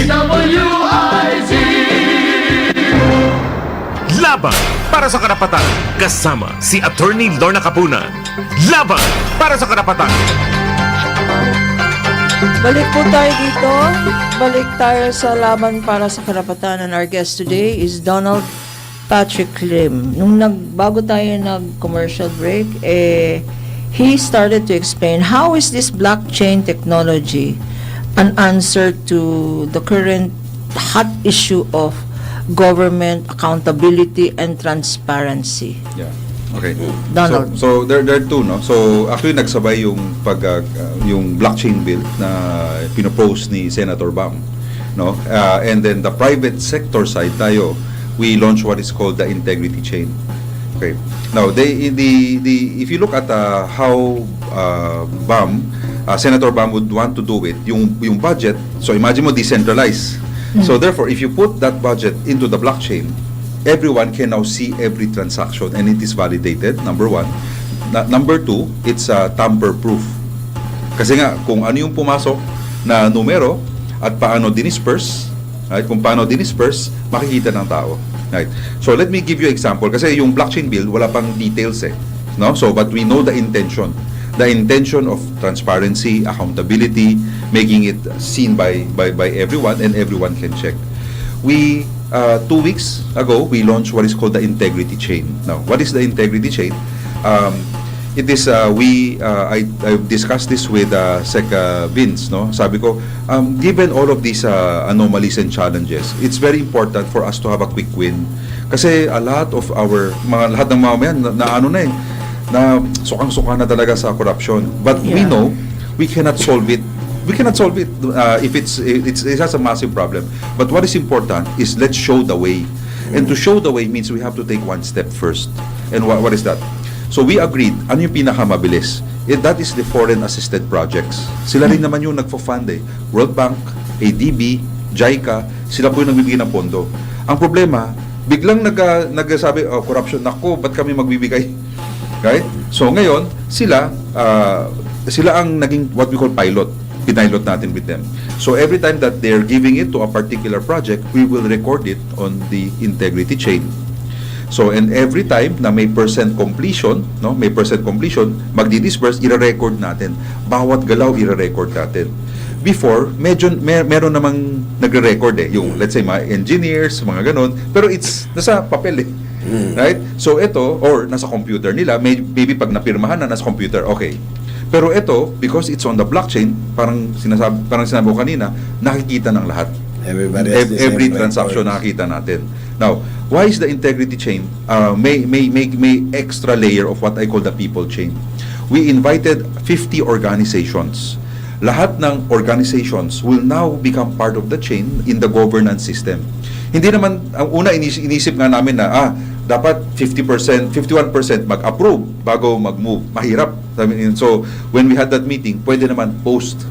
Laban para sa karapatan. Kasama si Atty. Lorna Kapunan. Laban para sa karapatan. Balik po tayo dito. Balik tayo sa laban para sa karapatan. And our guest today is Donald Patrick Lim. Nung bago tayo nag-commercial break, he started to explain how is this blockchain technology an answer to the current hot issue of government accountability and transparency. Yeah. Okay. Donald. So there are two, no. So actually nagsabay yung yung blockchain bill na pinopose ni Senator Bam, no. And then the private sector side tayo, we launch what is called the integrity chain. Okay. Now if you look at how Senator Bam would want to do it, yung budget. So imagine mo decentralized. So therefore, if you put that budget into the blockchain, everyone can now see every transaction and it is validated, number one. Number two, it's tamper-proof. Kasi nga, kung ano yung pumasok na numero at paano dinisperse, right? Kung paano dinisperse, makikita ng tao. Right? So let me give you example. Kasi yung blockchain bill, wala pang details no? So, but we know the intention. The intention of transparency, accountability, making it seen by everyone and everyone can check. We 2 weeks ago, we launched what is called the integrity chain. Now, what is the integrity chain? It is I discussed this with Sec Vince, no. Sabi ko, given all of these anomalies and challenges, it's very important for us to have a quick win. Kasi a lot of our lahat ng mga yan na sukang-suka na talaga sa corruption. But we know we cannot solve it. We cannot solve it if it has a massive problem. But what is important is let's show the way. And to show the way means we have to take one step first. And what is that? So we agreed, ano yung pinakamabilis? That is the foreign assisted projects. Sila rin naman yung nagfo-fund World Bank, ADB, JICA, sila po yung nagbibigay ng pondo. Ang problema, biglang nagsabi, corruption, nako, ba't kami magbibigay? Right? So ngayon, sila ang naging what we call pilot. Pinilot natin with them. So every time that they're giving it to a particular project, we will record it on the integrity chain. So and every time na may percent completion, no, magdi-disperse, i-record natin. Bawat galaw i-record natin. Before, meron namang nagre-record yung let's say mga engineers, mga ganon, pero it's nasa papel Right? So ito, or nasa computer nila, maybe pag napirmahan na nasa computer, okay. Pero ito, because it's on the blockchain, parang sinabi ko kanina, nakikita ng lahat. Every transaction nakikita natin. Now, why is the integrity chain may extra layer of what I call the people chain? We invited 50 organizations. Lahat ng organizations will now become part of the chain in the governance system. Hindi naman, ang una inisip nga namin na, dapat 50%, 51% mag-approve bago mag-move. Mahirap. So, when we had that meeting, pwede naman post.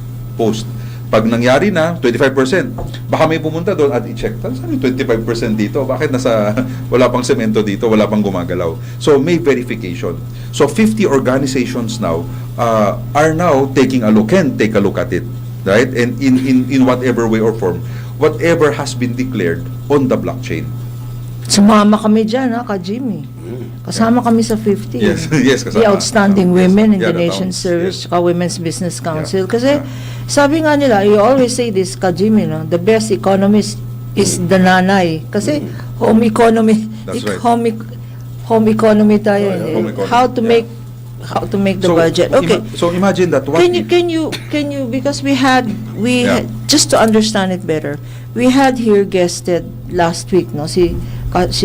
Pag nangyari na, 25%, baka may pumunta doon at i-check. Saan yung 25% dito? Bakit wala pang semento dito, wala pang gumagalaw? So, may verification. So, 50 organizations now are now taking a look and take a look at it. Right? And in whatever way or form, whatever has been declared on the blockchain. Sumama kami dyan, Ka-Jimmy. Kasama kami sa 50. Yes, kasama. The outstanding women in the the nation's towns, service, Women's Business Council. Kasi, sabi nga nila, you always say this, Ka-Jimmy, no? The best economist is the nanay. Kasi, home economy. That's right. Home economy tayo. Home economy. How to make the budget. Okay. So imagine that. Can you because we had just to understand it better, we had here guested last week, no, si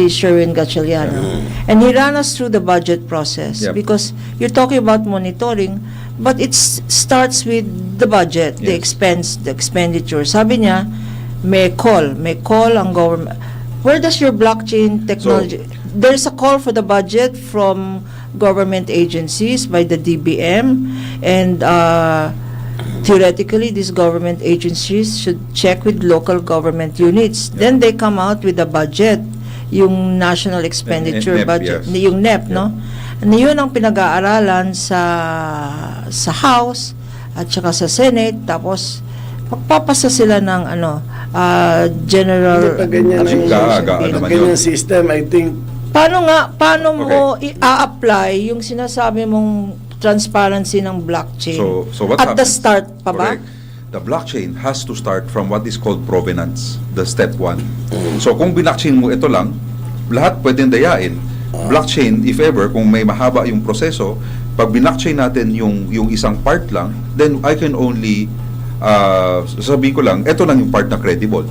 Sherwin Gatchaliano, and he ran us through the budget process. Yep. Because you're talking about monitoring, but it starts with the budget, the expenditure. Sabi niya, may call ang government. Where does your blockchain technology? There's a call for the budget from government agencies by the DBM, and theoretically these government agencies should check with local government units. Then they come out with a budget, yung national expenditure NEP, budget, yes. yung NEP, no? And yun ang pinag-aaralan sa House at saka sa Senate, tapos magpapasa sila ng general ganyan system, I think. Paano mo i-apply yung sinasabi mong transparency ng blockchain? So what at the happens? start pa ba? Correct. The blockchain has to start from what is called provenance, the step 1. So kung binlockchain mo ito lang, lahat pwedeng dayain. Blockchain, if ever, kung may mahaba yung proseso, pag binlockchain natin yung isang part lang, then I can only sabihin ko lang, ito lang yung part na credible.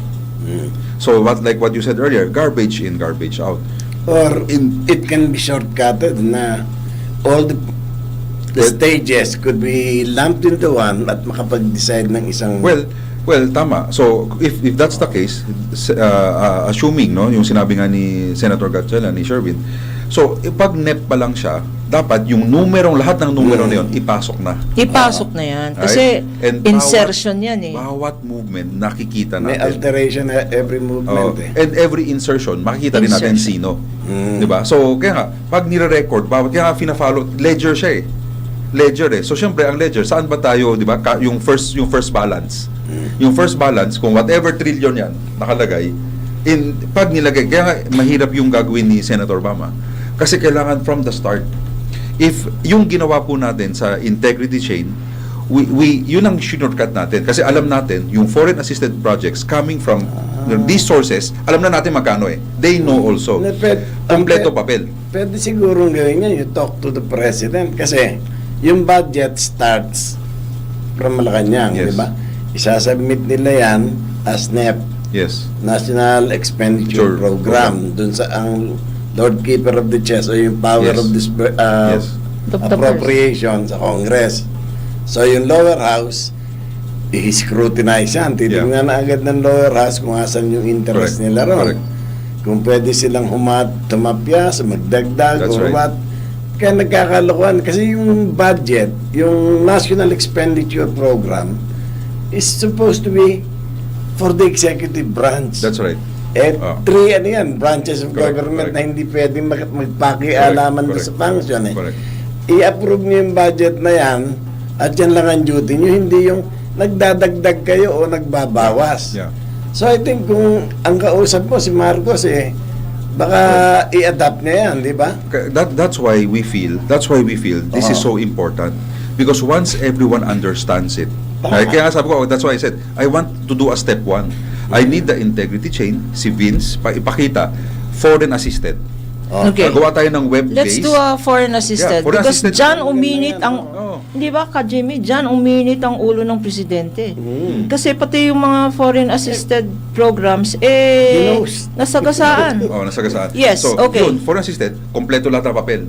So like what you said earlier, garbage in, garbage out. Or it can be shortcutted na all the stages could be lumped into one at makapag-decide ng isang... Well, tama. So, if that's the case, assuming, no, yung sinabi nga ni Senator Gatchela, ni Sherwin, so, pag NEP pa lang siya, dapat yung lahat ng numero na yun, ipasok na. Ipasok na yan. Kasi And insertion yan eh. Bawat movement, nakikita May natin. alteration at every movement eh. And every insertion, makikita rin natin sino. Diba? So, kaya nga, pag nire-record, kaya nga fina-follow, ledger siya eh. Ledger eh. So, syempre, ang ledger, saan ba tayo, di ba? Yung first balance. Yung first balance, kung whatever trillion yan, nakalagay, pag nilagay, kaya nga, mahirap yung gagawin ni Senator Bama. Kasi kailangan from the start. If yung ginawa po natin sa integrity chain, yun ang shortcut natin. Kasi alam natin, yung foreign assisted projects coming from these sources, alam na natin magkano eh. They know also. Kompleto papel. Pwede sigurong gawin yan, you talk to the president. Kasi yung budget starts from Malacanang, Yes. di ba? Isasubmit nila yan as NEP, Yes. National Expenditure Sure. Program, dun sa ang Lord Keeper of the Chess o yung power Yes. of this Yes. appropriation sa Congress. So yung lower house, i-scrutinize yan. Titignan na agad ng lower house kung asan yung interest Correct. nila ron. Correct. Kung pwede silang tumapya sa magdagdag That's or right. what. Kaya nagkakalokohan. Kasi yung budget, yung National Expenditure Program is supposed to be for the executive branch. That's right. Three branches of Correct, government correct. na hindi pwedeng magpakialaman doon Correct, sa function eh. Correct. I-approve niyo yung budget na yan at yan lang ang duty niyo, hindi yung nagdadagdag kayo o nagbabawas. Yeah. So I think kung ang kausap mo si Marcos baka i-adapt niya yan, di ba? That's why we feel this is so important, because once everyone understands it, kaya nga sabi ko, that's why I said I want to do a step 1. I need the integrity chain, si Vince, ipakita foreign assisted. Okay. Gawa tayo ng web-based. Let's do a foreign assisted. Yeah, foreign Because assisted. dyan uminit ang, Oh. hindi ba, Jaime, dyan uminit ang ulo ng presidente. Kasi pati yung mga foreign assisted programs, Ginos. nasagasaan. Nasagasaan. Yes, so, okay. yun, foreign assisted, kompleto lahat ng papel.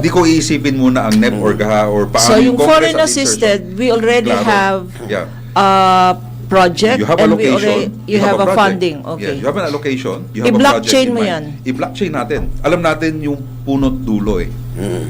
Di ko iisipin muna ang NEP or GAHA or paano So yung Congress foreign at assisted, insertion. we already Claro. have Yeah. project You have and allocation, you have a project. funding. Yeah, Okay. you have an allocation, you have a I-blockchain project in mo mind. yan. I-blockchain natin. Alam natin yung punot dulo eh.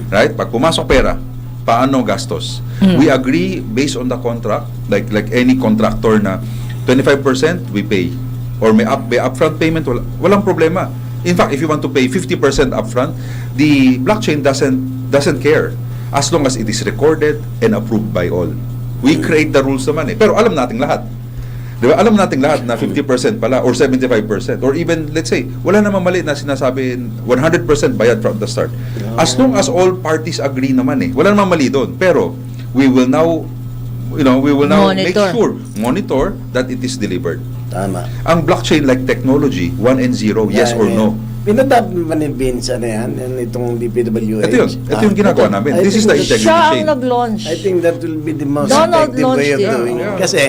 Right? Pag pumasok pera, paano gastos? We agree based on the contract, like any contractor na 25% we pay. Or may upfront payment, walang problema. In fact, if you want to pay 50% upfront, the blockchain doesn't care as long as it is recorded and approved by all. We create the rules naman eh. Pero alam nating lahat. Diba? Alam nating lahat na 50% pala or 75% or even, let's say, wala namang mali na sinasabi 100% bayad from the start. As long as all parties agree naman eh. Wala namang mali doon. Pero, we will now monitor that it is delivered. Tama. Ang blockchain-like technology, 1 and 0, yes or no? Pinadapt naman ni Vince yan itong DPWH. Ito yung ginagawa namin. This is the integrity Siya chain. ang nag-launch. I think that will be the most Donald effective way of launched it. doing it. Yeah. Kasi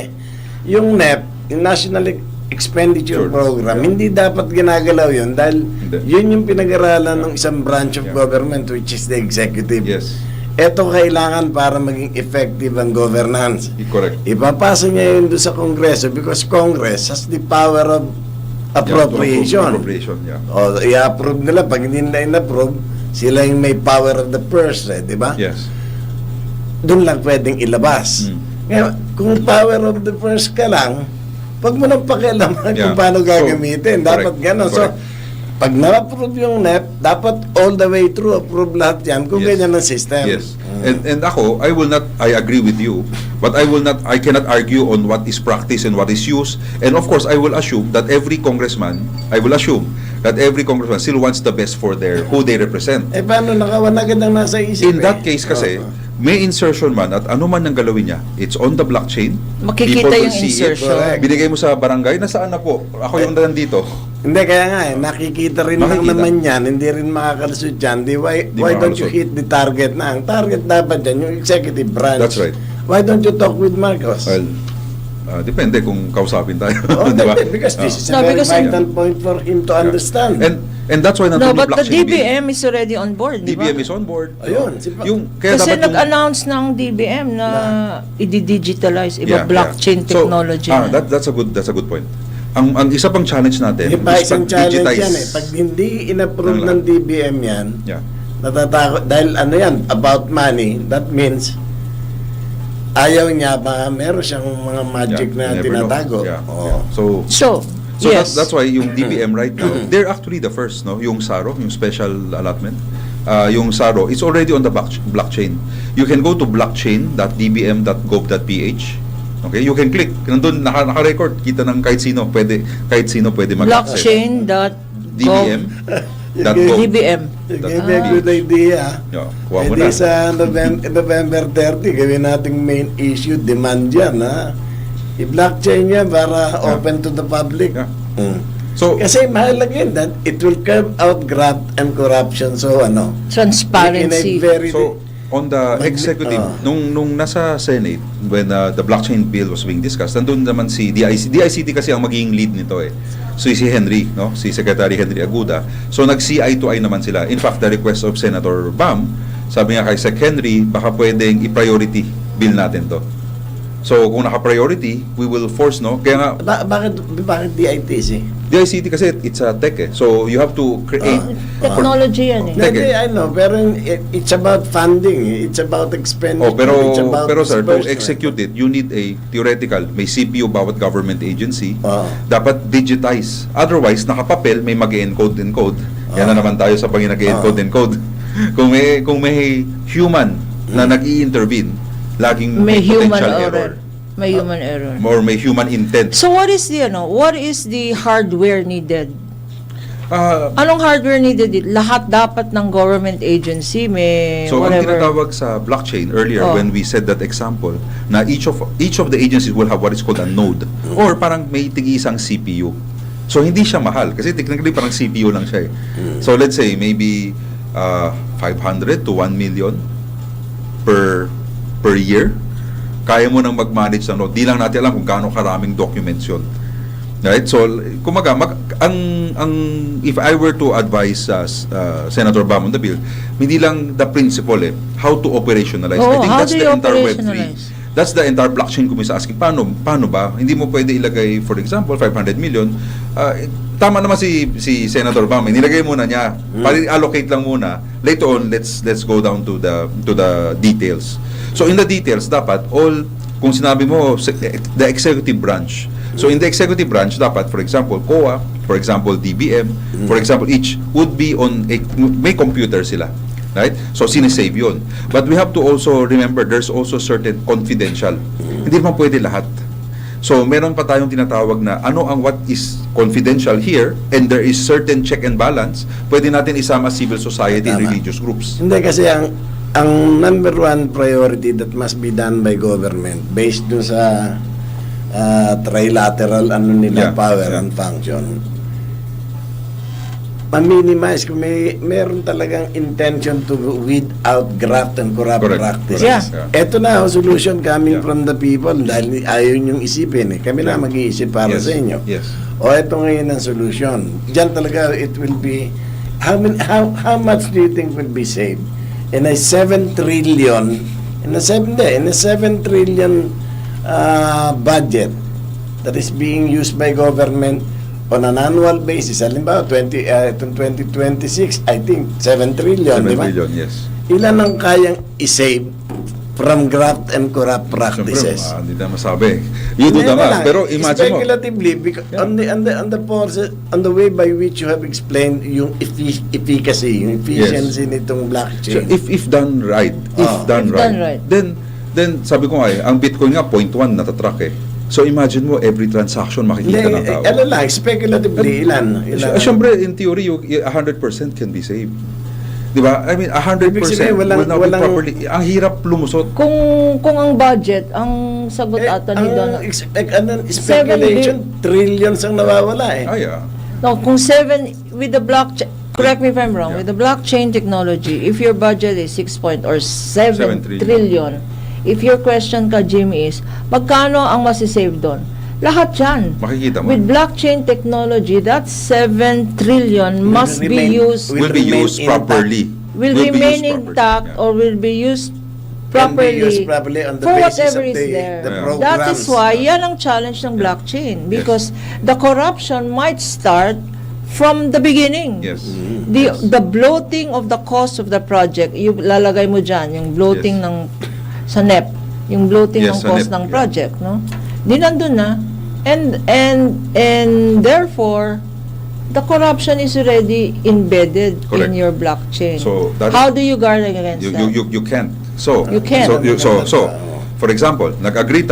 yung NEP, yung National Expenditure Sure. Program, Yeah. hindi dapat ginagalaw yun dahil Hindi. yun yung pinag-aralan ng Yeah. isang branch of Yeah. government which is the executive. Yes. Ito kailangan para maging effective ang governance. Correct. Ipapasa niya yun doon sa Kongreso because Congress has the power of appropriation. Appropriation, yeah. O, i-approve nila. Pag hindi nila in-approve, sila yung may power of the purse, di ba? Yes. Doon lang pwedeng ilabas. Ngayon, kung power of the purse ka lang, pag mo nang pakialaman Yeah. kung paano gagamitin. So, dapat correct. gano'n. So, Correct. pag na-approve yung NEP, dapat all the way through approve lahat yan kung Yes. ganyan ang system. Yes. And ako, I agree with you, but I cannot argue on what is practice and what is used. And of course, I will assume that every congressman still wants the best for who they represent. Paano nakawan agad ang nasa isip? In that case kasi, may insertion man at ano man ang galawin niya, it's on the blockchain. Makikita People will yung see insertion. it. Binigay mo sa barangay, nasaan na po? Ako yung nandito. Hindi, kaya nga nakikita rin lang Makikita. naman yan, hindi rin makakalusot yan. Why don't you makakalusot. hit the target na? Ang target dapat yan, yung executive branch. That's right. Why don't you talk with Marcos? Well, depende kung kausapin tayo. Oh, Di ba? because this is No, a very because vital point for him to understand. And that's why No, nandun yung but the blockchain bill. DBM is already on board, di ba? DBM is on board. Ayun, Kaya Kasi dapat yung- nag-announce ng DBM na i-digitalize, Yeah, blockchain yeah. So, technology. that's a good point. Ang isa pang challenge natin Yung pa is isang challenge pag-digitize. yan eh. Pag hindi in-approve ng DBM yan, Yeah. natatakot. Dahil ano yan, about money, that means ayaw niya ba, meron siyang mga magic Yeah, na you never tinatago. know. Yeah, Oo. yeah. So Yes. that's why yung DBM right now, they're actually the first, no? Yung SARO, yung special allotment. Yung SARO, it's already on the blockchain. You can go to blockchain.dbm.gov.ph. Okay, you can click. Nandun naka-record, kita ng kahit sino pwede mag-access. Blockchain.gov. DBM.gov. DBM. You gave me a good idea. Yeah, kuha mo Hindi na. sa November 30, gawin nating main issue, demand yan, ha? I-blockchain yan para open to the public. Yeah. Mm. So, Kasi mahalaga yun that it will curb out graft and corruption. So, ano? Transparency. In a very... So, on the executive, nung nasa Senate, when the blockchain bill was being discussed, nandun naman si DICT kasi ang magiging lead nito eh. So, si Henry, no? Si Secretary Henry Aguda. So, nag-CI2I naman sila. In fact, the request of Senator Bam, sabi nga kay Sec Henry, baka pwedeng i-priority bill natin to. So, kung naka-priority, we will force, no? Kaya nga, bakit DITC? DICT kasi it's a tech eh. So, you have to create... Technology yan eh. Tech Hindi, eh. I know, pero it's about funding. It's about expenditure. It's about pero sir, to disbursement. execute it, you need a theoretical, may CPU bawat government agency, Oo. dapat digitize. Otherwise, nakapapel, may mag-encode. Yan na naman tayo sa pag-encode. Kung may human na nag-i-intervene, laging May human potential error. May human error. Or may human intent. So what is the hardware needed? Anong hardware needed? Lahat dapat ng government agency may So, ang whatever. tinatawag sa blockchain earlier when we said that example, na each of the agencies will have what is called a node or parang may tig-isang CPU. So, hindi siya mahal kasi technically parang CPU lang siya eh. So, let's say maybe 500 to 1 million per year. Kaya mo nang mag-manage ng node. Di lang natin alam kung gaano karaming documents yun. Right? So, kumaga, if I were to advise Senator Bam on the bill, hindi lang the principle how to operationalize. I think how that's do the you entire Web3. operationalize? That's the entire blockchain community asking, paano ba? Hindi mo pwede ilagay, for example, 500 million. Tama naman si Senator Bam, nilagay muna niya. Allocate lang muna. Later on, let's go down to the details. So in the details, dapat kung sinabi mo, the executive branch. So in the executive branch, dapat, for example, COA, for example, DBM, for example, each would be may computer sila. Right? So, sinesave yun. But we have to also remember, there's also certain confidential. Hindi naman pwede lahat. So, meron pa tayong tinatawag na what is confidential here, and there is certain check and balance, pwede natin isama civil society and religious groups. Hindi kasi ang number one priority that must be done by government based dun sa trilateral power and function, ma-minimize kung meron talagang intention to weed out graft and corrupt practices. Yeah. Ito na solution coming from the people dahil ayaw niyong isipin Kami na mag-iisip para sa inyo. Yes. O ito ngayon ang solution. Diyan talaga it will be how much do you think will be saved? In a 7 trillion budget that is being used by government on an annual basis, halimbawa 2026, I think 7 trillion, 7 di ba? billion, yes. Ilan ang kayang i-save from graft and corrupt practices? Siyempre, hindi na masabi. You do the math. Pero imagine mo. Speculatively, because on the process, on the way by which you have explained yung efficacy, yung efficiency nitong blockchain. So, if done right, then sabi ko nga ang Bitcoin nga 0.1 natatrack So imagine mo every transaction makikita ng tao. Ano lang, speculatively, ilan? Siyempre, in theory, 100% can be saved. Di ba? I mean, 100% will not be properly. Ang hirap lumusot. Kung ang budget, ang sagot ata ni Don. Speculation, trillions ang nawawala No, kung 7 with the blockchain, correct me if I'm wrong, with the blockchain technology, if your budget is 7 trillion, if your question ka, Jim, is, magkano ang masisave doon? Lahat yan. Makikita mo. With blockchain technology, that 7 trillion must be used, Will be used properly. will be remain used properly. intact, Yeah. or will be used Can be used properly properly on the for basis whatever of is there. the programs. That is why yan ang challenge ng blockchain, because the corruption might start from the beginning. Yes. The bloating of the cost of the project, yung lalagay mo dyan, yung bloating Yes. ng sa NEP, yung bloating Yes, ng sa cost NEP, ng yeah. project, no? Di nandun na. And therefore, the corruption is already embedded Correct. in your blockchain. So, that How do you guard against that? You can't. So, You can't. So, for example, nag-agree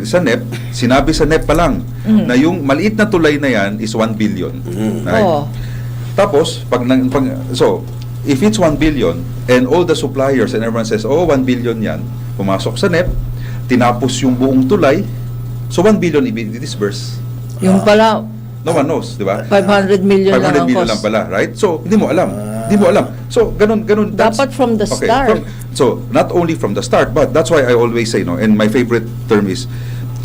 sa NEP, sinabi sa NEP pa lang na yung maliit na tulay na yan is 1 billion. Right? Oh. Tapos, if it's 1 billion and all the suppliers and everyone says, 1 billion yan, pumasok sa NEP, tinapos yung buong tulay, so 1 billion i-disburse. Yung pala, No one knows, di ba? 500 million 500 lang ang million cost. lang pala, right? So, hindi mo alam. Hindi mo alam. So, ganun. Dapat from the start. So, not only from the start, but that's why I always say, and my favorite term is,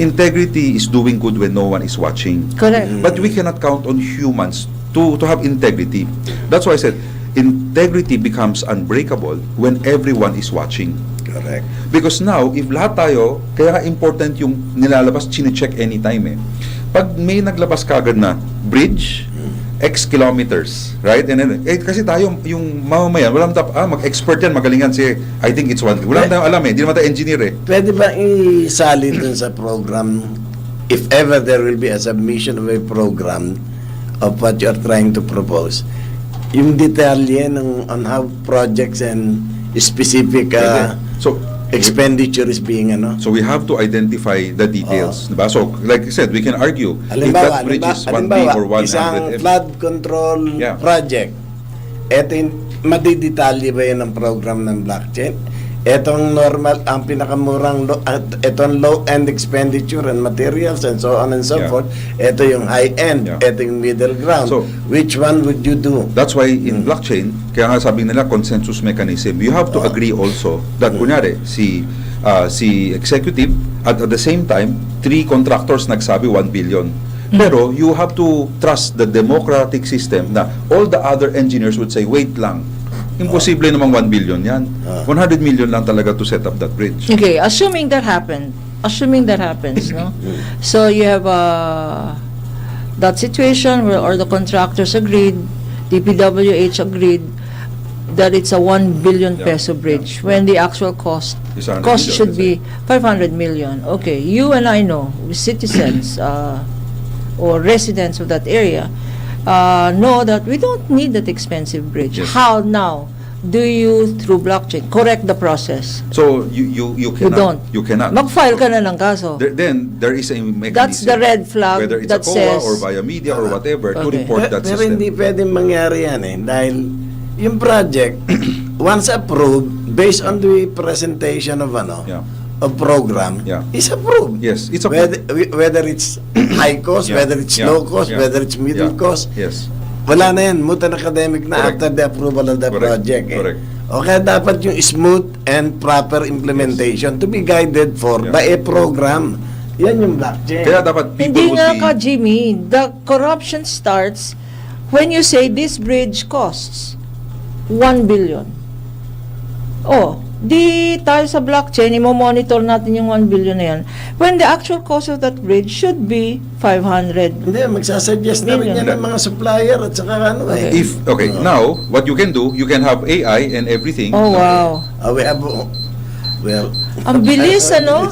integrity is doing good when no one is watching. Correct. But we cannot count on humans to have integrity. That's why I said, integrity becomes unbreakable when everyone is watching. Correct. Because now, if lahat tayo, kaya nga important yung nilalabas, chine-check anytime eh. Pag may naglabas kagad na bridge, X kilometers, right? And then, kasi tayo, yung mamamayan, walang mag-expert yan, magaling yan si, I think it's one. Walang tayong alam eh, hindi naman tayo engineer eh. Pwede ba isali dun sa program, if ever there will be a submission of a program of what you're trying to propose, yung detalye on how projects and specific So, expenditure is being So we have to identify the details, diba? So like I said, we can argue if that bridge is 1B or 100 isang flood control project, eto yung madidetalye ba yun ang program ng blockchain? Etong normal, ang pinakamurang etong low-end expenditure and materials and so on and so forth, eto yung high-end, eto yung middle ground. So, which one would you do? That's why in blockchain, kaya nga sabi nila consensus mechanism, you have to agree also that kunyari si executive at the same time 3 contractors nagsabi 1 billion. Pero you have to trust the democratic system na all the other engineers would say wait lang. Imposible namang 1 billion yan. 100 million lang talaga to set up that bridge. Okay, assuming that happens, no? So you have that situation where all the contractors agreed, DPWH agreed that it's a 1 billion peso bridge when the actual cost should be 500 million. Okay, you and I know, citizens or residents of that area, know that we don't need that expensive bridge. Yes. How now do you, through blockchain, correct the process? So you cannot. You don't. You cannot. Mag-file ka na ng kaso. Then there is a mechanism. That's the red flag whether it's that a COA says or via media or whatever to Okay. report that Pero system. hindi pwedeng mangyari yan dahil yung project, once approved, based on the presentation of of program, is approved. Yes, it's approved. Whether it's high cost, whether it's low cost, whether it's middle cost, Yes. wala na yan, moot and academic na Correct. after the approval of the Correct. project. Correct. O kaya dapat yung smooth and proper implementation to be guided for by a program. Yan yung blockchain. Kaya dapat people Hindi would nga be... ka, Jimmy. The corruption starts when you say this bridge costs 1 billion. Oh, di tayo sa blockchain, imo-monitor natin yung 1 billion na yan. When the actual cost of that bridge should be 500. Hindi, magsasuggest na rin yan ng mga supplier at saka Now, what you can do, you can have AI and everything. Oh, wow. We have, Ang bilis, ano?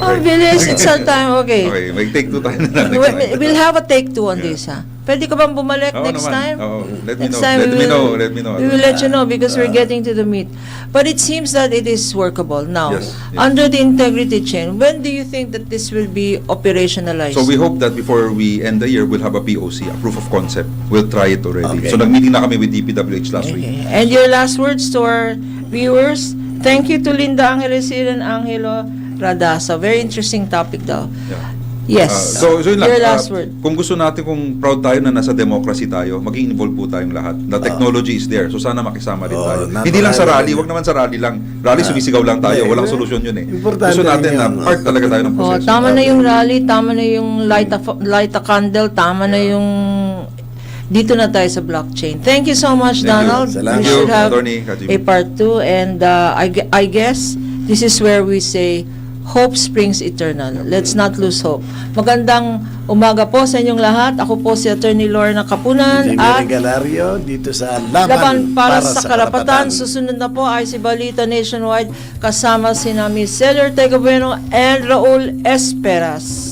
Ang bilis. It's our time. Okay. Okay, may take 2 tayo na lang. We'll have a take 2 on this, ha? Pwede ka bang bumalik Oo next naman. time? Oo. Let me Next know. time Let me know. We will let you know because we're getting to the meat. But it seems that it is workable now. Yes, yes. Under the integrity chain, when do you think that this will be operationalized? So we hope that before we end the year, we'll have a POC, a proof of concept. We'll try it already. Okay. So nag-meeting na kami with DPWH last week. Okay. And your last words to our viewers? Thank you to Linda Angeles and Angelo Radasa. Very interesting topic daw. Yeah. Yes. So yun lang. Your last word. Kung gusto natin, kung proud tayo na nasa democracy tayo, maging involved po tayong lahat. The technology is there. So sana makisama rin tayo. Hindi lang sa rally, wag naman sa rally lang. Rally, sumisigaw lang tayo. Walang solusyon yun eh. Importante Gusto natin na yun. part talaga tayo ng proseso. Tama na yung rally, tama na yung light a candle, tama na yung dito na tayo sa blockchain. Thank you so much, Thank you. Donald. Salamat. We should have Attorney Jaime. a part 2 and I guess this is where we say hope springs eternal. Let's not lose hope. Magandang umaga po sa inyong lahat. Ako po si Atty. Lorna Kapunan Jaime at Regalario dito sa Laban Laban para sa Karapatan. Susunod na po ay si Balita Nationwide kasama sina Miss Celer Tegabueno and Raul Esperas.